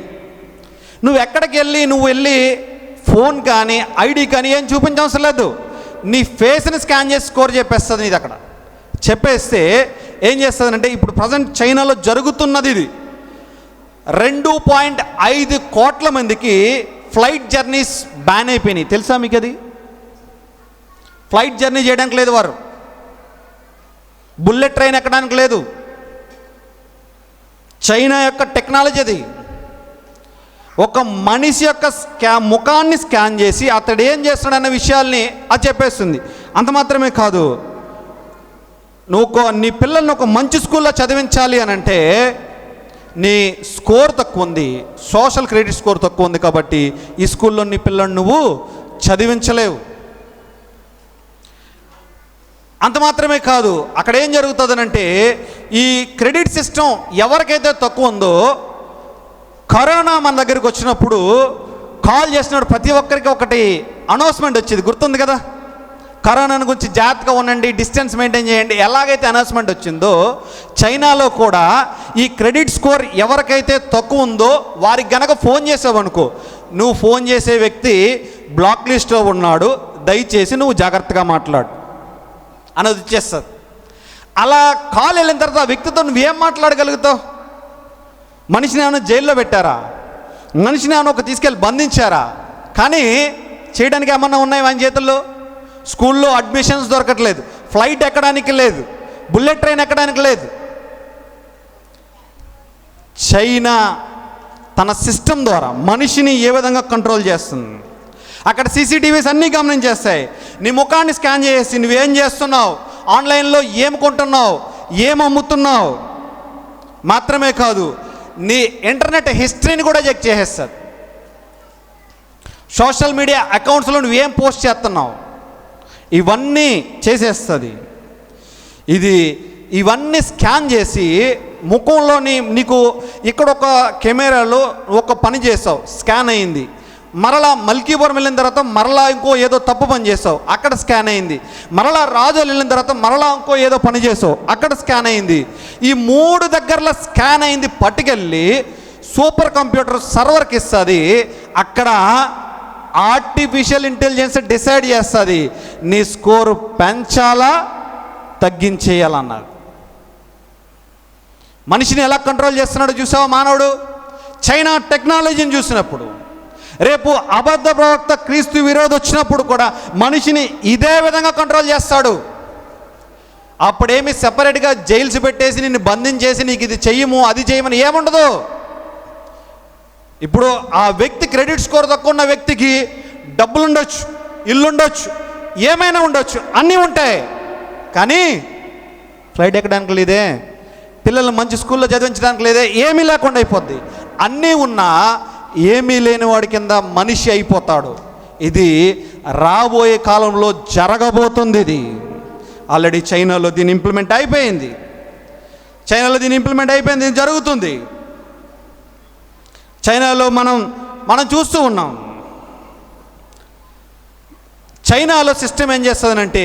నువ్వు ఎక్కడికి వెళ్ళి ఫోన్ కానీ ఐడి కానీ ఏం చూపించవసరం లేదు. నీ ఫేస్ని స్కాన్ చేసి స్కోర్ చెప్పేస్తుంది. నీది అక్కడ చెప్పేస్తే ఏం చేస్తుందంటే, ఇప్పుడు ప్రజెంట్ చైనాలో జరుగుతున్నది ఇది. 2.5 కోట్ల మందికి ఫ్లైట్ జర్నీస్ బ్యాన్ అయిపోయినాయి. తెలుసా మీకు? అది ఫ్లైట్ జర్నీ చేయడానికి లేదు, వారు బుల్లెట్ ట్రైన్ ఎక్కడానికి లేదు. చైనా యొక్క టెక్నాలజీ అది. ఒక మనిషి యొక్క ముఖాన్ని స్కాన్ చేసి అతడు ఏం చేస్తాడన్న విషయాల్ని అది చెప్పేస్తుంది. అంత మాత్రమే కాదు, నీ పిల్లల్ని ఒక మంచి స్కూల్లో చదివించాలి అని అంటే నీ స్కోర్ తక్కువ ఉంది, సోషల్ క్రెడిట్ స్కోర్ తక్కువ ఉంది, కాబట్టి ఈ స్కూల్లో నీ పిల్లల్ని నువ్వు చదివించలేవు. అంత మాత్రమే కాదు, అక్కడ ఏం జరుగుతుందనంటే, ఈ క్రెడిట్ సిస్టమ్ ఎవరికైతే తక్కువ ఉందో, కరోనా మన దగ్గరికి వచ్చినప్పుడు కాల్ చేసినప్పుడు ప్రతి ఒక్కరికి ఒకటి అనౌన్స్మెంట్ వచ్చేది, గుర్తుంది కదా? కరోనా గురించి జాగ్రత్తగా ఉండండి, డిస్టెన్స్ మెయింటైన్ చేయండి. ఎలాగైతే అనౌన్స్మెంట్ వచ్చిందో, చైనాలో కూడా ఈ క్రెడిట్ స్కోర్ ఎవరికైతే తక్కువ ఉందో వారికి గనక ఫోన్ చేసావనుకో, నువ్వు ఫోన్ చేసే వ్యక్తి బ్లాక్ లిస్ట్లో ఉన్నాడు, దయచేసి నువ్వు జాగ్రత్తగా మాట్లాడు అనేది వచ్చేస్తుంది. అలా కాల్ వెళ్ళిన తర్వాత ఆ వ్యక్తితో నువ్వేం మాట్లాడగలుగుతావు? మనిషిని ఏమైనా జైల్లో పెట్టారా? మనిషిని ఏమైనా ఒక తీసుకెళ్ళి బంధించారా? కానీ చేయడానికి ఏమన్నా ఉన్నాయి వాని చేతుల్లో? స్కూల్లో అడ్మిషన్స్ దొరకట్లేదు, ఫ్లైట్ ఎక్కడానికి లేదు, బుల్లెట్ ట్రైన్ ఎక్కడానికి లేదు. చైనా తన సిస్టమ్ ద్వారా మనిషిని ఏ విధంగా కంట్రోల్ చేస్తుంది? అక్కడ CCTVs అన్నీ గమనించేస్తాయి. నీ ముఖాన్ని స్కాన్ చేసి నువ్వేం చేస్తున్నావు, ఆన్లైన్లో ఏం కొంటున్నావు, ఏం అమ్ముతున్నావు, మాత్రమే కాదు నీ ఇంటర్నెట్ హిస్టరీని కూడా చెక్ చేసేస్తుంది. సోషల్ మీడియా అకౌంట్స్లో నువ్వేం పోస్ట్ చేస్తున్నావు ఇవన్నీ చేసేస్తుంది. ఇవన్నీ స్కాన్ చేసి ముఖంలోని నీకు ఇక్కడ ఒక కెమెరాలో ఒక పని చేసావు, స్కాన్ అయింది. మరలా మల్కీపురం వెళ్ళిన తర్వాత మరలా ఇంకో ఏదో తప్పు పని చేసావు, అక్కడ స్కాన్ అయింది. మరలా రాజోలు వెళ్ళిన తర్వాత మరలా ఇంకో ఏదో పని చేసావు, అక్కడ స్కాన్ అయింది. ఈ 3 దగ్గరలో స్కాన్ అయింది పట్టుకెళ్ళి సూపర్ కంప్యూటర్ సర్వర్కి ఇస్తుంది. అక్కడ ఆర్టిఫిషియల్ ఇంటెలిజెన్స్ డిసైడ్ చేస్తుంది నీ స్కోరు పెంచాలా తగ్గించేయాలన్నారు. మనిషిని ఎలా కంట్రోల్ చేస్తున్నాడో చూసావా మానవుడు? చైనా టెక్నాలజీని చూసినప్పుడు, రేపు అబద్ధ ప్రవక్త క్రీస్తు విరోధి వచ్చినప్పుడు కూడా మనిషిని ఇదే విధంగా కంట్రోల్ చేస్తాడు. అప్పుడేమి సెపరేట్గా జైల్స్ పెట్టేసి నిన్ను బంధించేసి నీకు ఇది చెయ్యము అది చేయమని ఏముండదు. ఇప్పుడు ఆ వ్యక్తి క్రెడిట్ స్కోర్ తక్కువ ఉన్న వ్యక్తికి డబ్బులు ఉండొచ్చు, ఇల్లు ఉండొచ్చు, ఏమైనా ఉండొచ్చు, అన్నీ ఉంటాయి. కానీ ఫ్లైట్ ఎక్కడానికి లేదే, పిల్లలు మంచి స్కూల్లో చదివించడానికి లేదే, ఏమీ లేకుండా అయిపోద్ది. అన్నీ ఉన్నా ఏమీ లేని వాడి కింద మనిషి అయిపోతాడు. ఇది రాబోయే కాలంలో జరగబోతుంది. ఇది ఆల్రెడీ చైనాలో దీని ఇంప్లిమెంట్ అయిపోయింది. ఇది జరుగుతుంది. చైనాలో మనం చూస్తూ ఉన్నాం. చైనాలో సిస్టమ్ ఏం చేస్తుందంటే,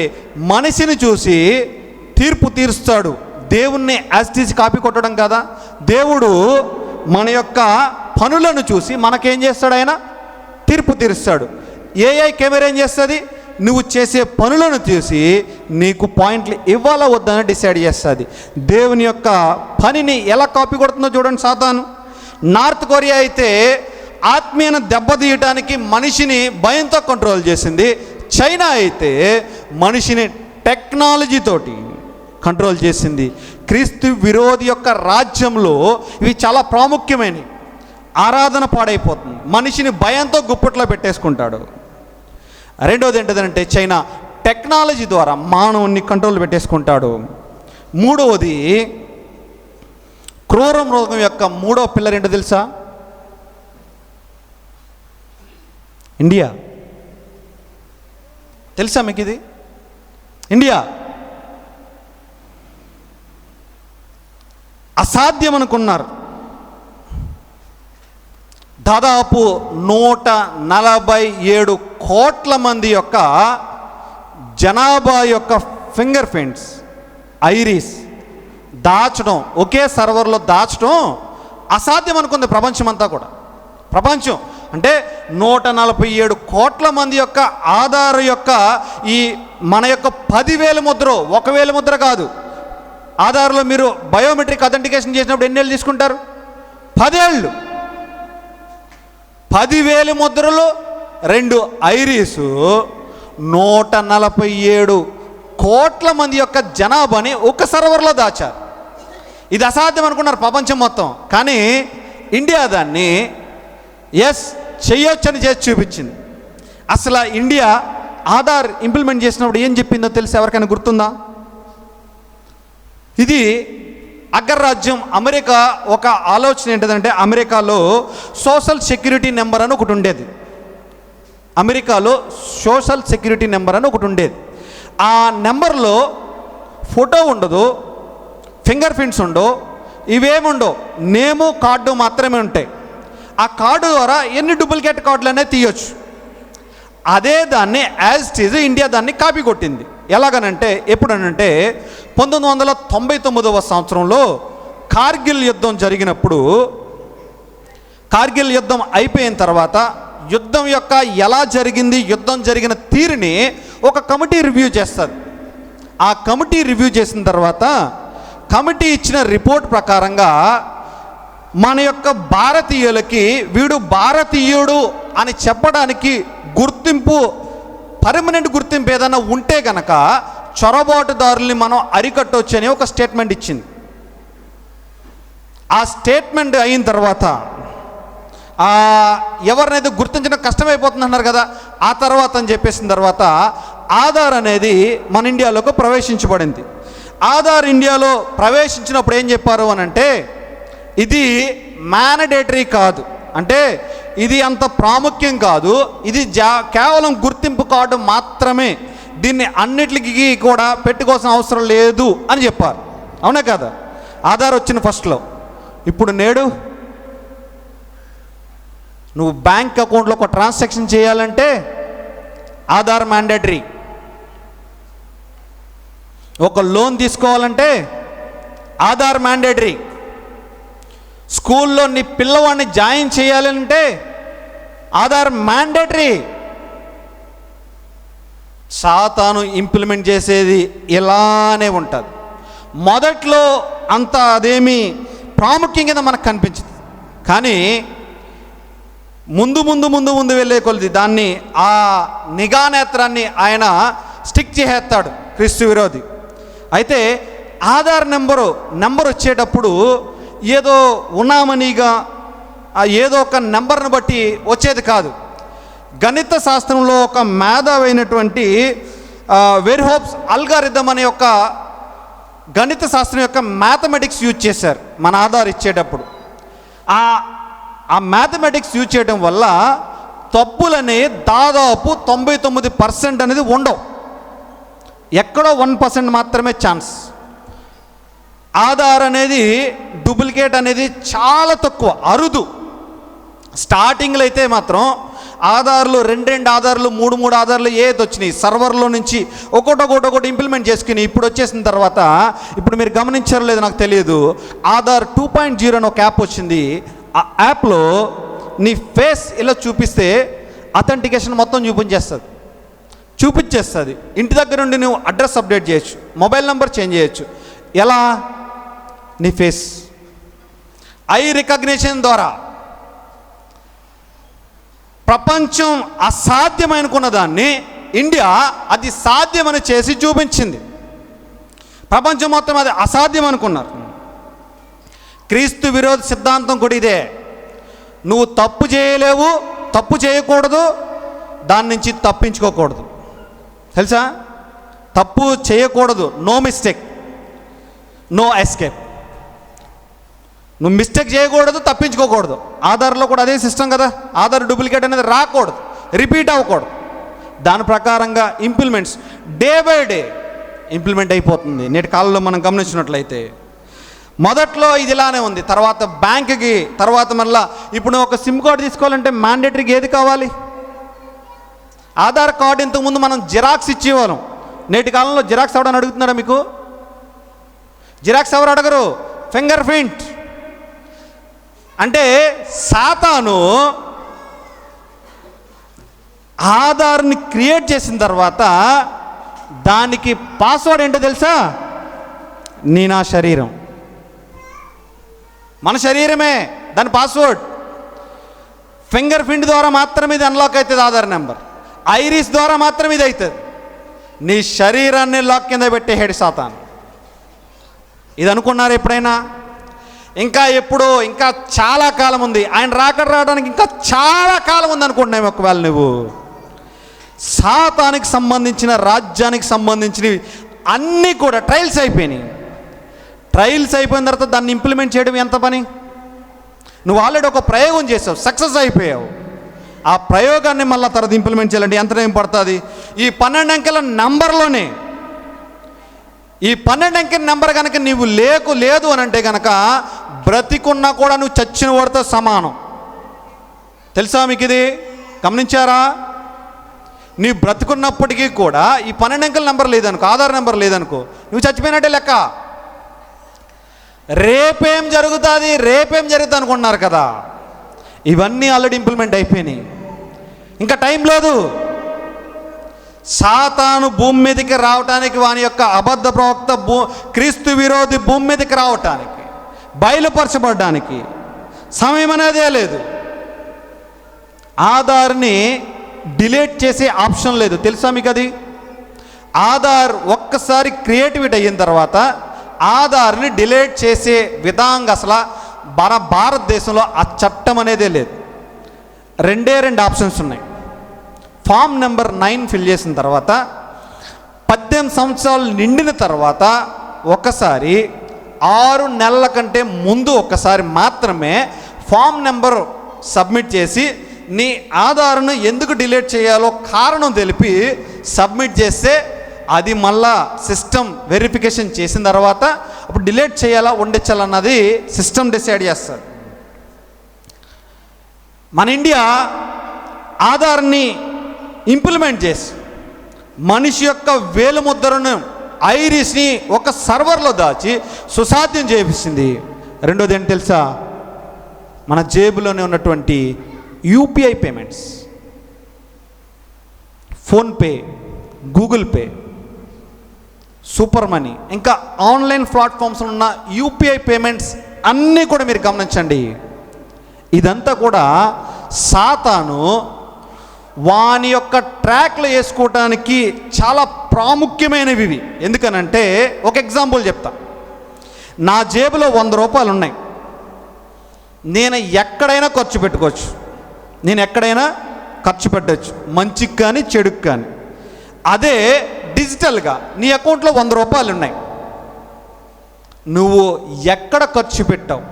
మనిషిని చూసి తీర్పు తీరుస్తాడు. దేవుణ్ణి యాజ్ కాపీ కొట్టడం కదా, దేవుడు మన యొక్క పనులను చూసి మనకేం చేస్తాడు? ఆయన తీర్పు తీరుస్తాడు. AI కెమెరా ఏం చేస్తుంది? నువ్వు చేసే పనులను చూసి నీకు పాయింట్లు ఇవ్వాలా వద్దని డిసైడ్ చేస్తుంది. దేవుని యొక్క పనిని ఎలా కాపీ కొడుతుందో చూడండి సాతాను. నార్త్ కొరియా అయితే ఆత్మీయను దెబ్బతీయటానికి మనిషిని భయంతో కంట్రోల్ చేసింది. చైనా అయితే మనిషిని టెక్నాలజీతోటి కంట్రోల్ చేసింది. క్రీస్తు విరోధి యొక్క రాజ్యంలో ఇవి చాలా ప్రాముఖ్యమైనవి. ఆరాధన పాడైపోతుంది, మనిషిని భయంతో గుప్పట్లో పెట్టేసుకుంటాడు. రెండోది ఏంటంటే చైనా టెక్నాలజీ ద్వారా మానవుని కంట్రోల్ పెట్టేసుకుంటాడు. మూడవది క్రూర మృగం యొక్క మూడో పిల్లర్ ఏంటో తెలుసా? ఇండియా. తెలుసా మీకు ఇది? ఇండియా అసాధ్యం అనుకున్నారు. దాదాపు 147 కోట్ల మంది యొక్క జనాభా యొక్క ఫింగర్ ప్రింట్స్, ఐరిస్ దాచడం, ఒకే సర్వర్లో దాచడం అసాధ్యం అనుకుంది ప్రపంచం అంతా కూడా. ప్రపంచం అంటే 147 కోట్ల మంది యొక్క ఆధార్ యొక్క ఈ మన యొక్క 10,000 ముద్ర, 1,000 ముద్ర కాదు. ఆధార్లో మీరు బయోమెట్రిక్ అథెంటికేషన్ చేసినప్పుడు ఎన్ని ఏళ్ళు తీసుకుంటారు? 10 ఏళ్ళు. 10,000 ముద్రలు, 2 ఐరిసు, 147 కోట్ల మంది యొక్క జనాభాని ఒక సర్వర్లో దాచారు. ఇది అసాధ్యం అనుకున్నారు ప్రపంచం మొత్తం. కానీ ఇండియా దాన్ని చెయ్యొచ్చని చేసి చూపించింది. అసలు ఇండియా ఆధార్ ఇంప్లిమెంట్ చేసినప్పుడు ఏం చెప్పిందో తెలిసి ఎవరికైనా గుర్తుందా? ఇది అగ్రరాజ్యం అమెరికా ఒక ఆలోచన ఏంటంటే, అమెరికాలో సోషల్ సెక్యూరిటీ నెంబర్ అని ఒకటి ఉండేది. అమెరికాలో సోషల్ సెక్యూరిటీ నెంబర్ అని ఒకటి ఉండేది. ఆ నెంబర్లో ఫోటో ఉండదు, ఫింగర్ ప్రింట్స్ ఉండవు, ఇవేముండవు, నేము కార్డు మాత్రమే ఉంటాయి. ఆ కార్డు ద్వారా ఎన్ని డూప్లికేట్ కార్డులు అనేది తీయొచ్చు. అదే దాన్ని యాజ్ ఇట్ ఈజ్ ఇండియా దాన్ని కాపీ కొట్టింది. ఎలాగనంటే ఎప్పుడనంటే 1999వ సంవత్సరంలో కార్గిల్ యుద్ధం జరిగినప్పుడు, కార్గిల్ యుద్ధం అయిపోయిన తర్వాత యుద్ధం యొక్క ఎలా జరిగింది, యుద్ధం జరిగిన తీరుని ఒక కమిటీ రివ్యూ చేస్తుంది. ఆ కమిటీ రివ్యూ చేసిన తర్వాత కమిటీ ఇచ్చిన రిపోర్ట్ ప్రకారంగా మన యొక్క భారతీయులకి వీడు భారతీయుడు అని చెప్పడానికి గుర్తింపు, పర్మనెంట్ గుర్తింపు ఏదైనా ఉంటే కనుక చొరబాటుదారుల్ని మనం అరికట్టవచ్చు అని ఒక స్టేట్మెంట్ ఇచ్చింది. ఆ స్టేట్మెంట్ అయిన తర్వాత ఎవరినైతే గుర్తించడం కష్టమైపోతుంది అన్నారు కదా, ఆ తర్వాత అని చెప్పేసిన తర్వాత ఆధార్ అనేది మన ఇండియాలోకి ప్రవేశించబడింది. ఆధార్ ఇండియాలో ప్రవేశించినప్పుడు ఏం చెప్పారు అని అంటే, ఇది మ్యాండేటరీ కాదు, అంటే ఇది అంత ప్రాముఖ్యం కాదు, ఇది కేవలం గుర్తింపు కార్డు మాత్రమే, దీన్ని అన్నిటికీ కూడా పెట్టుకోవాల్సిన అవసరం లేదు అని చెప్పారు. అవునా కదా? ఆధార్ వచ్చిన ఫస్ట్లో. ఇప్పుడు నేడు నువ్వు బ్యాంక్ అకౌంట్లో ఒక ట్రాన్సాక్షన్ చేయాలంటే ఆధార్ మ్యాండేటరీ. ఒక లోన్ తీసుకోవాలంటే ఆధార్ మ్యాండేటరీ. స్కూల్లో నీ పిల్లవాడిని జాయిన్ చేయాలంటే ఆధార్ మ్యాండేటరీ. సాతాను ఇంప్లిమెంట్ చేసేది ఇలానే ఉంటుంది. మొదట్లో అంత అదేమీ ప్రాముఖ్యం కింద మనకు కనిపించదు, కానీ ముందు ముందు ముందు ముందు వెళ్ళే కొలది దాన్ని ఆ నిఘానేత్రాన్ని ఆయన స్టిక్ చేసేస్తాడు క్రీస్తు విరోధి. అయితే ఆధార్ నెంబర్ వచ్చేటప్పుడు ఏదో ఉన్నామనిగా ఏదో ఒక నెంబర్ను బట్టి వచ్చేది కాదు. గణిత శాస్త్రంలో ఒక మేధావైనటువంటి వెర్హోప్స్ అల్గారిథం అనే ఒక గణిత శాస్త్రం యొక్క మ్యాథమెటిక్స్ యూజ్ చేశారు మన ఆధార్ ఇచ్చేటప్పుడు. ఆ మ్యాథమెటిక్స్ యూజ్ చేయడం వల్ల తప్పులనే దాదాపు 99% అనేది ఉండవు, ఎక్కడో 1% మాత్రమే ఛాన్స్. ఆధార్ అనేది డూప్లికేట్ అనేది చాలా తక్కువ, అరుదు. స్టార్టింగ్లో అయితే మాత్రం ఆధార్లు 2 ఆధార్లు 3 ఆధార్లు ఏది వచ్చినాయి సర్వర్లో నుంచి ఒకటి ఇంప్లిమెంట్ చేసుకుని ఇప్పుడు వచ్చేసిన తర్వాత, ఇప్పుడు మీరు గమనించారో లేదో నాకు తెలియదు, ఆధార్ 2.0 అని ఒక యాప్ వచ్చింది. ఆ యాప్లో నీ ఫేస్ ఇలా చూపిస్తే అథెంటికేషన్ మొత్తం చూపించేస్తుంది. ఇంటి దగ్గర నుండి నువ్వు అడ్రస్ అప్డేట్ చేయొచ్చు, మొబైల్ నెంబర్ చేంజ్ చేయొచ్చు. ఎలా? నీ ఫేస్ ఐ రికగ్నిషన్ ద్వారా. ప్రపంచం అసాధ్యమనుకున్న దాన్ని ఇండియా అది సాధ్యమని చేసి చూపించింది. ప్రపంచం మొత్తం అది అసాధ్యం అనుకున్నారు. క్రీస్తు విరోధ సిద్ధాంతం కూడా ఇదే. నువ్వు తప్పు చేయలేవు, తప్పు చేయకూడదు, దాని నుంచి తప్పించుకోకూడదు. తెలుసా? తప్పు చేయకూడదు, నో మిస్టేక్, నో ఎస్కేప్. నువ్వు మిస్టేక్ చేయకూడదు, తప్పించుకోకూడదు. ఆధార్లో కూడా అదే సిస్టమ్ కదా. ఆధార్ డూప్లికేట్ అనేది రాకూడదు, రిపీట్ అవ్వకూడదు. దాని ప్రకారంగా implements day by day implement అయిపోతుంది. నేటి కాలంలో మనం గమనించినట్లయితే మొదట్లో ఇది ఇలానే ఉంది, తర్వాత బ్యాంకుకి, తర్వాత మళ్ళీ ఇప్పుడు ఒక సిమ్ కార్డు తీసుకోవాలంటే మ్యాండేటరీకి ఏది కావాలి? ఆధార్ కార్డు. ఇంతకుముందు మనం జిరాక్స్ ఇచ్చేవాళ్ళం. నేటి కాలంలో జిరాక్స్ ఎవడని అడుగుతున్నారా మీకు? జిరాక్స్ ఎవరు అడగరు, ఫింగర్ ప్రింట్. అంటే సాతాను ఆధార్ని క్రియేట్ చేసిన తర్వాత దానికి పాస్వర్డ్ ఏంటో తెలుసా? నా శరీరం. మన శరీరమే దాని పాస్వర్డ్. ఫింగర్ ప్రింట్ ద్వారా మాత్రమే ఇది అన్లాక్ అవుతుంది ఆధార్ నెంబర్. ఐరిస్ ద్వారా మాత్రమే ఇది అవుతుంది. నీ శరీరాన్ని లాక్ కింద పెట్టేసాడు సాతాను. ఇది అనుకున్నారు ఎప్పుడైనా? ఇంకా ఎప్పుడు? ఇంకా చాలా కాలం ఉంది. ఆయన రావడానికి ఇంకా చాలా కాలం ఉంది అనుకుంటున్నావు. ఒకవేళ నువ్వు సాతానికి సంబంధించిన, రాజ్యానికి సంబంధించినవి అన్నీ కూడా ట్రయల్స్ అయిపోయినాయి. ట్రయల్స్ అయిపోయిన తర్వాత దాన్ని ఇంప్లిమెంట్ చేయడం ఎంత పని? నువ్వు ఆల్రెడీ ఒక ప్రయోగం చేసావు, సక్సెస్ అయిపోయావు. ఆ ప్రయోగాన్ని మళ్ళీ తర్వాత ఇంప్లిమెంట్ చేయాలంటే ఎంత టైం పడుతుంది? ఈ 12 అంకెల నెంబర్లోనే, ఈ 12 అంకెల నెంబర్ కనుక నీవు లేదు అని అంటే కనుక బ్రతికున్నా కూడా నువ్వు చచ్చిన వాడితో సమానం. తెలుసా మీకు ఇది? గమనించారా? నీ బ్రతుకున్నప్పటికీ కూడా ఈ 12 అంకెల నెంబర్ లేదనుకో, ఆధార్ నెంబర్ లేదనుకో, నువ్వు చచ్చిపోయినట్టే లెక్క. రేపేం జరుగుతుంది అనుకుంటున్నారు కదా. ఇవన్నీ ఆల్రెడీ ఇంప్లిమెంట్ అయిపోయినాయి. ఇంకా టైం లేదు. సాతాను భూమి మీదకి రావటానికి, వాని యొక్క అబద్ధ ప్రవక్త క్రీస్తు విరోధి భూమి మీదకి రావటానికి, బయలుపరచబడడానికి సమయం అనేదే లేదు. ఆధార్ని డిలీట్ చేసే ఆప్షన్ లేదు. తెలుసా మీకు అది? ఆధార్ ఒక్కసారి క్రియేటివిటీ అయిన తర్వాత ఆధార్ని డిలీట్ చేసే విధంగా అసలు మన భారతదేశంలో ఆ చట్టం అనేదే లేదు. 2 ఆప్షన్స్ ఉన్నాయి. ఫామ్ నెంబర్ 9 ఫిల్ చేసిన తర్వాత 18 సంవత్సరాలు నిండిన తర్వాత ఒకసారి, 6 నెలల కంటే ముందు ఒకసారి మాత్రమే ఫామ్ నెంబర్ సబ్మిట్ చేసి నీ ఆధార్ను ఎందుకు డిలీట్ చేయాలో కారణం తెలిపి సబ్మిట్ చేస్తే అది మళ్ళా సిస్టమ్ వెరిఫికేషన్ చేసిన తర్వాత అప్పుడు డిలీట్ చేయాలా ఉండొచ్చాలన్నది సిస్టమ్ డిసైడ్ చేస్తుంది. మన ఇండియా ఆధార్ని ఇంప్లిమెంట్ చేసి మనిషి యొక్క వేలుముద్రను, ఐరిస్ని ఒక సర్వర్లో దాచి సుసాధ్యం చేపిస్తుంది. రెండోది ఏంటి తెలుసా? మన జేబులోనే ఉన్నటువంటి UPI payments, PhonePe, Google pay, super money, ఇంకా ఆన్లైన్ ప్లాట్ఫామ్స్లో ఉన్న యూపీఐ పేమెంట్స్ అన్నీ కూడా మీరు గమనించండి. ఇదంతా కూడా సాతాను వాని యొక్క ట్రాక్లో వేసుకోవటానికి చాలా ప్రాముఖ్యమైనవి ఇవి. ఎందుకనంటే ఒక ఎగ్జాంపుల్ చెప్తా. నా జేబులో 100 రూపాయలు ఉన్నాయి. నేను ఎక్కడైనా ఖర్చు పెట్టుకోవచ్చు, నేను ఎక్కడైనా ఖర్చు పెట్టచ్చు, మంచికి కానీ చెడుకు కానీ. అదే డిజిటల్గా నీ అకౌంట్లో 100 రూపాయలు ఉన్నాయి. నువ్వు ఎక్కడ ఖర్చు పెట్టావు,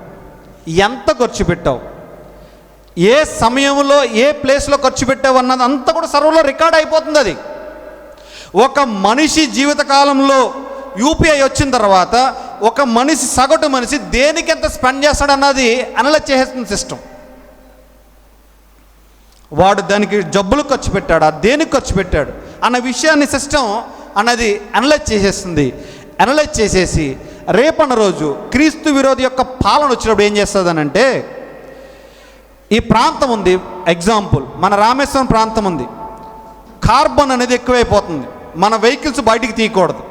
ఎంత ఖర్చు పెట్టావు, ఏ సమయంలో ఏ ప్లేస్లో ఖర్చు పెట్టావు అన్నది అంతా కూడా సర్వర్లో రికార్డ్ అయిపోతుంది. అది ఒక మనిషి జీవితకాలంలో యూపీఐ వచ్చిన తర్వాత ఒక మనిషి, సగటు మనిషి దేనికి ఎంత స్పెండ్ చేస్తాడన్నది అనలైజ్ చేసేస్తుంది సిస్టమ్. వాడు దానికి జబ్బులు ఖర్చు పెట్టాడా, దేనికి ఖర్చు పెట్టాడు అన్న విషయాన్ని సిస్టమ్ అన్నది అనలైజ్ చేసేస్తుంది. అనలైజ్ చేసేసి రేపన్న రోజు క్రీస్తు విరోధి యొక్క పాలన వచ్చినప్పుడు ఏం చేస్తుందనంటే, ఈ ప్రాంతం ఉంది, ఎగ్జాంపుల్ మన రామేశ్వరం ప్రాంతం ఉంది, కార్బన్ అనేది ఎక్కువైపోతుంది, మన వెహికల్స్ బయటికి తీయకూడదు,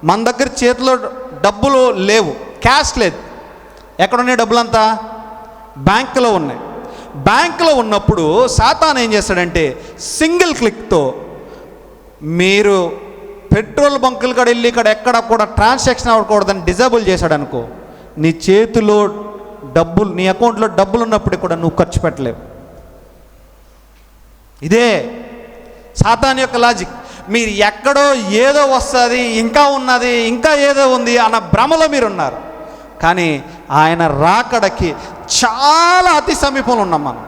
మన దగ్గర చేతిలో డబ్బులు లేవు, క్యాష్ లేదు. ఎక్కడున్నాయి డబ్బులంతా? బ్యాంకులో ఉన్నాయి. బ్యాంకులో ఉన్నప్పుడు సాతాను ఏం చేస్తాడంటే సింగిల్ క్లిక్తో మీరు పెట్రోల్ బంకులు కాడ వెళ్ళి ఇక్కడ ఎక్కడ కూడా ట్రాన్సాక్షన్ అవ్వకూడదని డిజేబుల్ చేశాడు అనుకో, నీ చేతిలో డబ్బులు, నీ అకౌంట్లో డబ్బులు ఉన్నప్పుడు కూడా నువ్వు ఖర్చు పెట్టలేవు. ఇదే సాతాను యొక్క లాజిక్. మీరు ఎక్కడో ఏదో వస్తుంది, ఇంకా ఉన్నది, ఇంకా ఏదో ఉంది అన్న భ్రమలో మీరు ఉన్నారు. కానీ ఆయన రాకడకి చాలా అతి సమీపంలో ఉన్నాం మనం.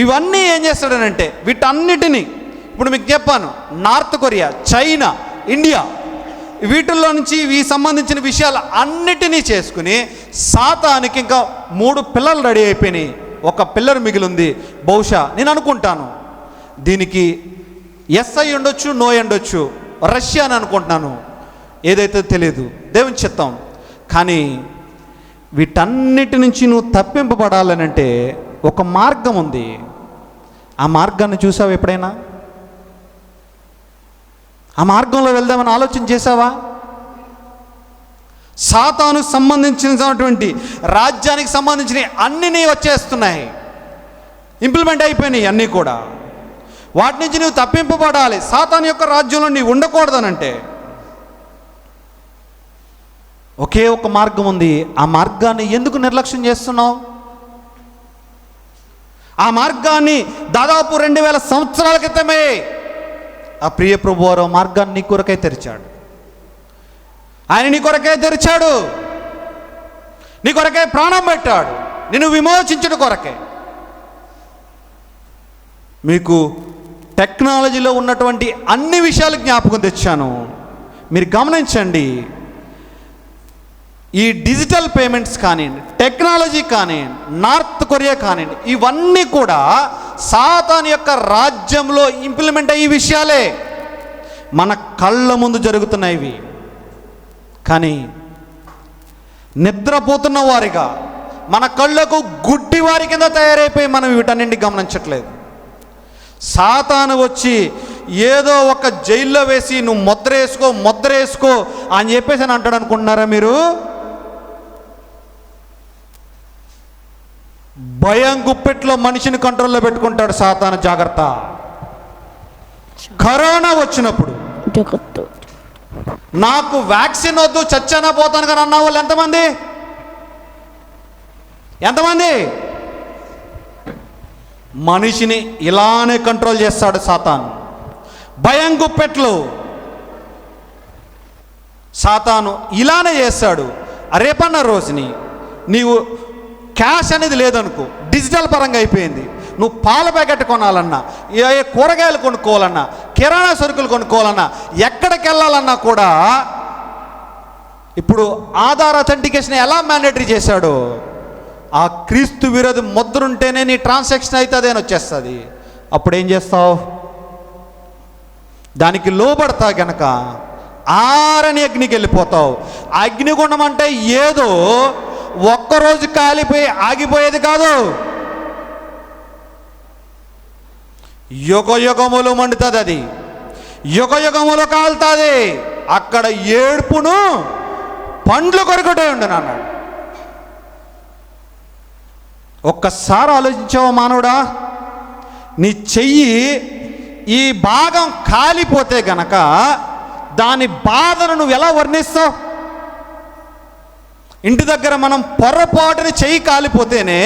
ఇవన్నీ ఏం చేస్తాడనంటే వీటన్నిటినీ ఇప్పుడు మీకు చెప్పాను, నార్త్ కొరియా, చైనా, ఇండియా, వీటిల్లో నుంచి ఈ సంబంధించిన విషయాలు అన్నిటినీ చేసుకుని సాతానికి ఇంకా 3 పిల్లలు రెడీ అయిపోయినాయి, ఒక పిల్లర్ మిగిలింది. బహుశా నేను అనుకుంటాను దీనికి ఎస్ అయి ఉండొచ్చు, నో ఉండొచ్చు, రష్యా అని అనుకుంటున్నాను, ఏదైతే తెలియదు, దేవుని చిత్తం. కానీ వీటన్నిటి నుంచి నువ్వు తప్పింపబడాలనంటే ఒక మార్గం ఉంది. ఆ మార్గాన్ని చూసావు ఎప్పుడైనా? ఆ మార్గంలో వెళ్దామని ఆలోచన చేసావా? సాతానుకు సంబంధించినటువంటి రాజ్యానికి సంబంధించిన అన్నీ వచ్చేస్తున్నాయి, ఇంప్లిమెంట్ అయిపోయినాయి అన్నీ కూడా. వాటి నుంచి నువ్వు తప్పింపబడాలి, సాతాను యొక్క రాజ్యంలో నీవు ఉండకూడదనంటే ఒకే ఒక మార్గం ఉంది. ఆ మార్గాన్ని ఎందుకు నిర్లక్ష్యం చేస్తున్నావు? ఆ మార్గాన్ని దాదాపు 2000 సంవత్సరాల క్రితమే ఆ ప్రియ ప్రభువారు మార్గాన్ని నీ కొరకే తెరిచాడు. ఆయన నీ కొరకే తెరిచాడు, నీ కొరకే ప్రాణం పెట్టాడు, నిన్ను విమోచించడం కొరకే. మీకు టెక్నాలజీలో ఉన్నటువంటి అన్ని విషయాలు జ్ఞాపకం తెచ్చాను. మీరు గమనించండి, ఈ డిజిటల్ పేమెంట్స్ కానివ్వండి, టెక్నాలజీ కానివ్వండి, నార్త్ కొరియా కానివ్వండి, ఇవన్నీ కూడా సాతాను యొక్క రాజ్యంలో ఇంప్లిమెంట్ అయ్యే విషయాలే, మన కళ్ళ ముందు జరుగుతున్నాయి. కానీ నిద్రపోతున్న వారిగా, మన కళ్ళకు గుడ్డి వారి కింద తయారైపోయి మనం వీటన్నింటినీ గమనించట్లేదు. సాతాను వచ్చి ఏదో ఒక జైల్లో వేసి నువ్వు ముద్ర వేసుకో అని చెప్పేసి అని అంటాడు అనుకుంటున్నారా మీరు? భయం గుప్పెట్లో మనిషిని కంట్రోల్లో పెట్టుకుంటాడు సాతాను. జాగ్రత్త. కరోనా వచ్చినప్పుడు నాకు వ్యాక్సిన్ వద్దు, చచ్చానా పోతాను కానీ అన్న వాళ్ళు ఎంతమంది? మనిషిని ఇలానే కంట్రోల్ చేస్తాడు సాతాను. భయం గుప్పెట్లు సాతాను ఇలానే చేస్తాడు. రేపన్న రోజుని నీవు క్యాష్ అనేది లేదనుకో, డిజిటల్ పరంగా అయిపోయింది. నువ్వు పాల ప్యాకెట్ కొనాలన్నా, ఏ కూరగాయలు కొనుక్కోవాలన్నా, కిరాణా సరుకులు కొనుక్కోవాలన్నా, ఎక్కడికి వెళ్ళాలన్నా కూడా ఇప్పుడు ఆధార్ అథెంటికేషన్ ఎలా మ్యాండేటరీ చేశాడో, ఆ క్రీస్తు విరోధి ముద్ర ఉంటేనే నీ ట్రాన్సాక్షన్ అవుతుంది అని వచ్చేస్తుంది. అప్పుడు ఏం చేస్తావు? దానికి లోబడతా గనక ఆరని అగ్నికి వెళ్ళిపోతావు. అగ్నిగుండం అంటే ఏదో ఒక్కరోజు కాలిపోయి ఆగిపోయేది కాదు, యుగయుగములు మండుతుంది. అది యుగయుగములు కాలుతుంది. అక్కడ ఏడుపును పండ్లు కొరకటే ఉండను అన్నాడు. ఒక్కసారి ఆలోచించావా మానవుడా? నీ చెయ్యి ఈ భాగం కాలిపోతే గనక దాని బాధను నువ్వు ఎలా వర్ణిస్తావు? ఇంటి దగ్గర మనం పొరపాటుని చెయ్యి కాలిపోతేనే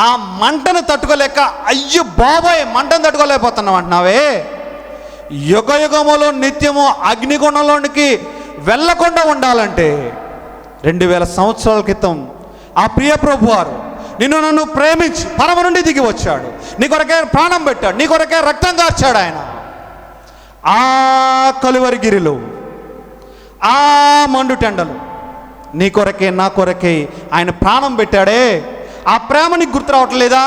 ఆ మంటను తట్టుకోలేక అయ్యో బాబాయ్ మంటను తట్టుకోలేకపోతున్నావు అంటున్నావే. యుగయుగములో నిత్యము అగ్నిగుణంలోనికి వెళ్ళకుండా ఉండాలంటే 2000 సంవత్సరాల క్రితం ఆ ప్రియ ప్రభువారు నిన్ను నన్ను ప్రేమించి పరమ నుండి దిగి వచ్చాడు, నీ కొరకే ప్రాణం పెట్టాడు, నీ కొరకే రక్తం కార్చాడు. ఆయన ఆ కలువరిగిరిలో, ఆ మండుటెండలు నీ కొరకే నా కొరకే ఆయన ప్రాణం పెట్టాడే. ఆ ప్రేమ నీకు గుర్తు రావట్లేదా?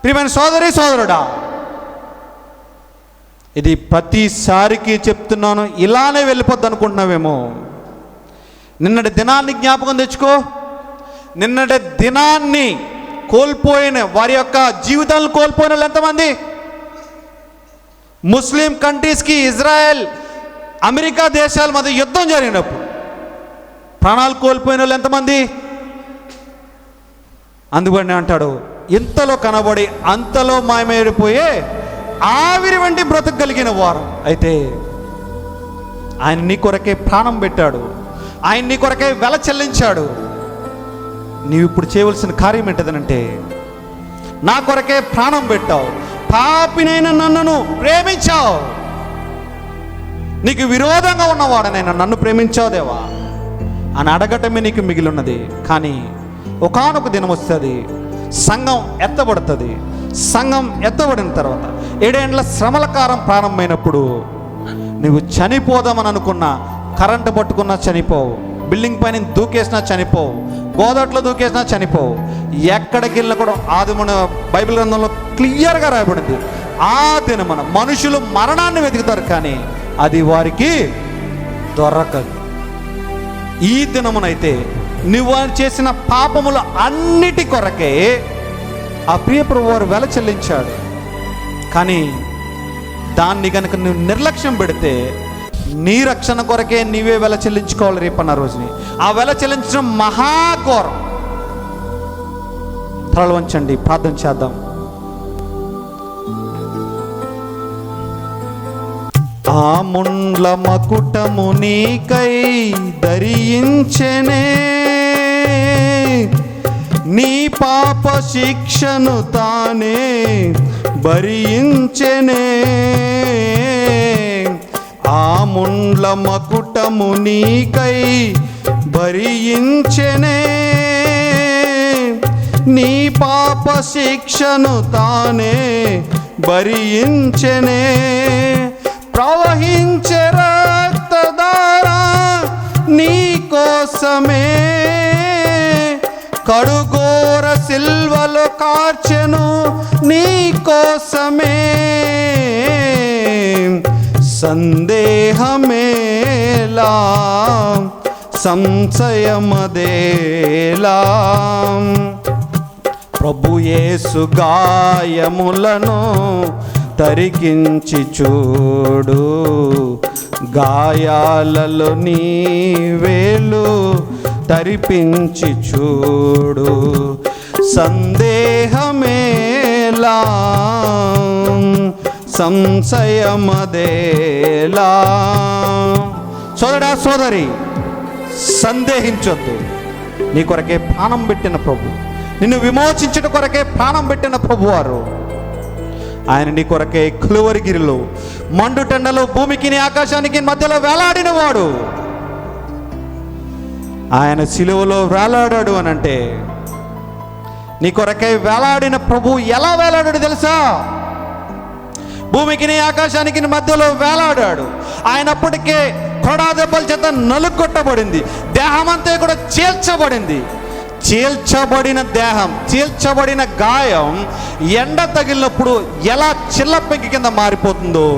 ప్రియమైన సోదరి సోదరుడా, ఇది ప్రతిసారికి చెప్తున్నాను, ఇలానే వెళ్ళిపోద్ది అనుకుంటున్నావేమో. నిన్నటి దినాన్ని జ్ఞాపకం తెచ్చుకో. నిన్నటి దినాన్ని కోల్పోయిన వారి యొక్క జీవితాలను కోల్పోయిన వాళ్ళు ఎంతమంది? ముస్లిం కంట్రీస్కి ఇజ్రాయెల్, అమెరికా దేశాల మధ్య యుద్ధం జరిగినప్పుడు ప్రాణాలు కోల్పోయిన వాళ్ళు ఎంతమంది? అందుకని అంటాడు, ఇంతలో కనబడి అంతలో మాయమైపోయే ఆవిరి వంటి బ్రతుకు కలిగిన వారు. అయితే ఆయన నీ కొరకే ప్రాణం పెట్టాడు, ఆయన నీ కొరకే వెల చెల్లించాడు. నీవు ఇప్పుడు చేయవలసిన కార్యం ఏంటదనంటే, నా కొరకే ప్రాణం పెట్టావు, పాపినైన నన్ను ప్రేమించావు, నీకు విరోధంగా ఉన్నవాడనైనా నన్ను ప్రేమించావు దేవా అని అడగటమే నీకు మిగిలి ఉన్నది. కానీ ఒకానొక దినం వస్తుంది, సంఘం ఎత్తబడుతుంది. సంఘం ఎత్తబడిన తర్వాత 7 ఏండ్ల శ్రమల కాలం ప్రారంభమైనప్పుడు నువ్వు చనిపోదామని అనుకున్నా, కరెంటు పట్టుకున్నా చనిపోవు, బిల్డింగ్ పైన దూకేసినా చనిపోవు, గోదట్లో దూకేసినా చనిపోవు. ఎక్కడికి వెళ్ళినా కూడా ఆదిమున బైబిల్ గ్రంథంలో క్లియర్గా రాయబడింది, ఆ దినమున మనుషులు మరణాన్ని వెతుకుతారు కానీ అది వారికి దొరకదు. ఈ దినమునైతే నువ్వు చేసిన పాపముల అన్నిటి కొరకే ఆ ప్రియ ప్రభువారు వెల చెల్లించాడు. కానీ దాన్ని కనుక నువ్వు నిర్లక్ష్యం పెడితే నీ రక్షణ కొరకే నీవే వెల చెల్లించుకోవాలి రేపన్న రోజుని. ఆ వెల చెల్లించడం మహాఘోరం. తలలు వంచండి, ప్రార్థన చేద్దాం. ఆ ముండ్ల మకుటము నీకై ధరించెనే, నీ పాప శిక్షను తానే భరించెనే. ఆ ముండ్ల మకుటము నీకై భరించెనే, నీ పాప శిక్షను తానే భరించెనే. ప్రవహించే రక్తధార నీ కోసమే, కడుగోర సిల్వలో కార్చెను నీ కోసమే. సందేహమేలా సంశయమదేలా, ప్రభు యేసు గాయములను తరికించి చూడు, గాయాలలో నీ వేలు తరిపించి చూడు. సందేహమేలా సంశయమదేలా. సోదరా సోదరి, సందేహించొద్దు. నీ కొరకే ప్రాణం పెట్టిన ప్రభు, నిన్ను విమోచించట కొరకే ప్రాణం పెట్టిన ప్రభువారు ఆయన నీ కొరకే కలువరిగిరిలో మండుటెండలో భూమికి ఆకాశానికి మధ్యలో వేలాడిన వాడు. ఆయన సిలువలో వేలాడాడు అని అంటే, నీ కొరకై వేలాడిన ప్రభు ఎలా వేలాడాడు తెలుసా? భూమికి ఆకాశానికి మధ్యలో వేలాడాడు. ఆయన అప్పటికే కొడా దెబ్బల చేత నలుగొట్టబడింది, దేహమంతా కూడా చీల్చబడింది. చీల్చబడిన దేహం, చీల్చబడిన గాయం ఎండ తగిలినప్పుడు ఎలా చిల్లపెంకి కింద మారిపోతుందో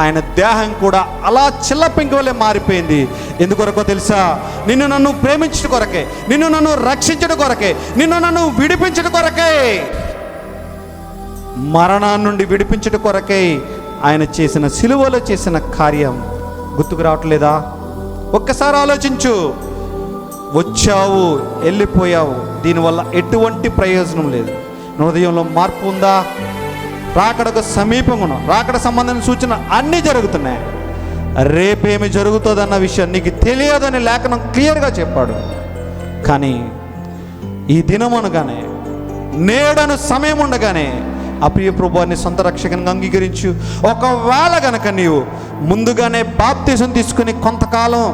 ఆయన దేహం కూడా అలా చిల్లపెంకి వల్లే మారిపోయింది. ఎందుకొరకో తెలుసా? నిన్ను నన్ను ప్రేమించడం కొరకే, నిన్ను నన్ను రక్షించడం కొరకే, నిన్ను నన్ను విడిపించడం కొరకే, మరణాన్ని నుండి విడిపించడం కొరకే ఆయన చేసిన సిలువలో చేసిన కార్యం గుర్తుకు రావట్లేదా? ఒక్కసారి ఆలోచించు. వచ్చావు, వెళ్ళిపోయావు, దీనివల్ల ఎటువంటి ప్రయోజనం లేదు. హృదయంలో మార్పు ఉందా? రాకడకు సమీపంగా, రాకడ సంబంధించిన సూచన అన్నీ జరుగుతున్నాయి. రేపేమి జరుగుతుందన్న విషయం నీకు తెలియదని లేఖనం క్లియర్గా చెప్పాడు. కానీ ఈ దినం అనగానే, నేడను సమయం ఉండగానే ఆ ప్రియ ప్రభువాన్ని సొంత రక్షకునిగా అంగీకరించు. ఒకవేళ గనక నీవు ముందుగానే బాప్తిజం తీసుకుని కొంతకాలం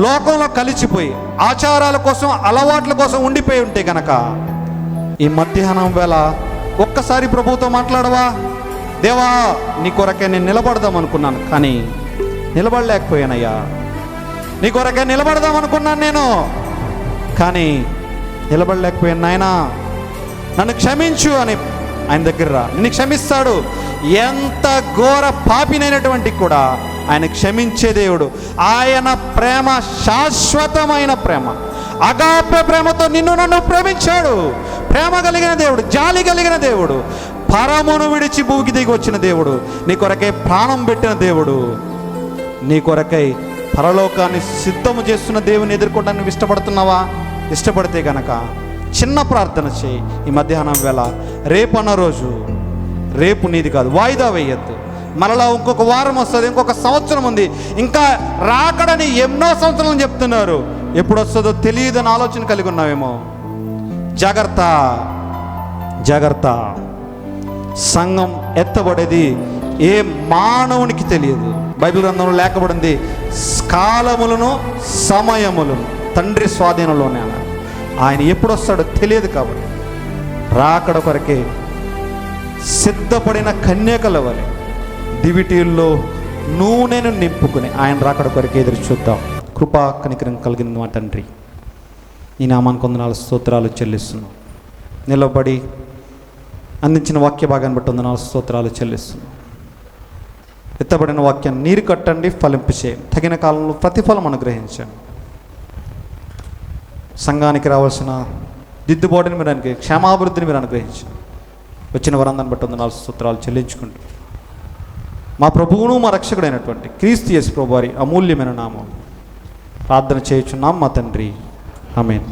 లోకంలో కలిసిపోయి ఆచారాల కోసం, అలవాట్ల కోసం ఉండిపోయి ఉంటే గనక ఈ మధ్యాహ్నం వేళ ఒక్కసారి ప్రభువుతో మాట్లాడవా? దేవా, నీ కొరకే నేను నిలబడదాం అనుకున్నాను, కానీ నిలబడలేకపోయానయ్యా. నీ కొరకే నిలబడదాం అనుకున్నాను నేను, కానీ నిలబడలేకపోయాను. నాయనా, నన్ను క్షమించు అని ఆయన దగ్గర రా, నిన్ను క్షమిస్తాడు. ఎంత ఘోర పాపినైనటువంటి కూడా ఆయన క్షమించే దేవుడు. ఆయన ప్రేమ శాశ్వతమైన ప్రేమ, అగాపే ప్రేమతో నిన్ను నన్ను ప్రేమించాడు. ప్రేమ కలిగిన దేవుడు, జాలి కలిగిన దేవుడు, పరమును విడిచి భూమికి దిగి వచ్చిన దేవుడు, నీ కొరకై ప్రాణం పెట్టిన దేవుడు, నీ కొరకై పరలోకాన్ని సిద్ధము చేస్తున్న దేవుని ఎదుర్కోవడానికి ఇష్టపడుతున్నావా? ఇష్టపడితే గనక చిన్న ప్రార్థన చేయి ఈ మధ్యాహ్నం వేళ. రేపు అన్న రోజు, రేపు నీది కాదు, వాయిదా వేయద్దు. మరలా ఇంకొక వారం వస్తుంది, ఇంకొక సంవత్సరం ఉంది, ఇంకా రాకడని ఎన్నో సంవత్సరాలు చెప్తున్నారు. ఎప్పుడు వస్తుందో తెలియదని ఆలోచన కలిగి ఉన్నావేమో. జాగ్రత్త, జాగ్రత్త. సంఘం ఎత్తబడేది ఏ మానవునికి తెలియదు. బైబిల్ గ్రంథంలో లేఖబడింది, కాలములను సమయములను తండ్రి స్వాధీనంలోనే అన్నారు. ఆయన ఎప్పుడు వస్తాడో తెలియదు. కాబట్టి రాకడ కొరకే సిద్ధపడిన కన్యకల వలె దివిటీల్లో నూనెను నింపుకుని ఆయన రాకడ కొరకే ఎదురు చూద్దాం. కృపా కనికరం కలిగిన మా తండ్రి, ఈ నామానికి వందనాలు స్తోత్రాలు చెల్లిస్తున్నాం. నిలబడి అందించిన వాక్య భాగాన్ని బట్టి వందనాలు స్తోత్రాలు చెల్లిస్తున్నాం. ఎత్తబడిన వాక్యాన్ని నీరు కట్టండి, ఫలింపు చేయండి, తగిన కాలంలో ప్రతిఫలం అనుగ్రహించండి. సంఘానికి రావాల్సిన దిద్దుబాటుని మీరు అనుగ్రహించి, క్షేమాభివృద్ధిని మీరు అనుగ్రహించండి. వచ్చిన వరందాన్ని బట్టి వందనాలు స్తోత్రాలు చెల్లించుకుంటూ మా ప్రభువును మా రక్షకుడైనటువంటి క్రీస్తు యేసు ప్రభువారి అమూల్యమైన నామం ప్రార్థన చేయుచున్నాం మా తండ్రి. ఆమేన్.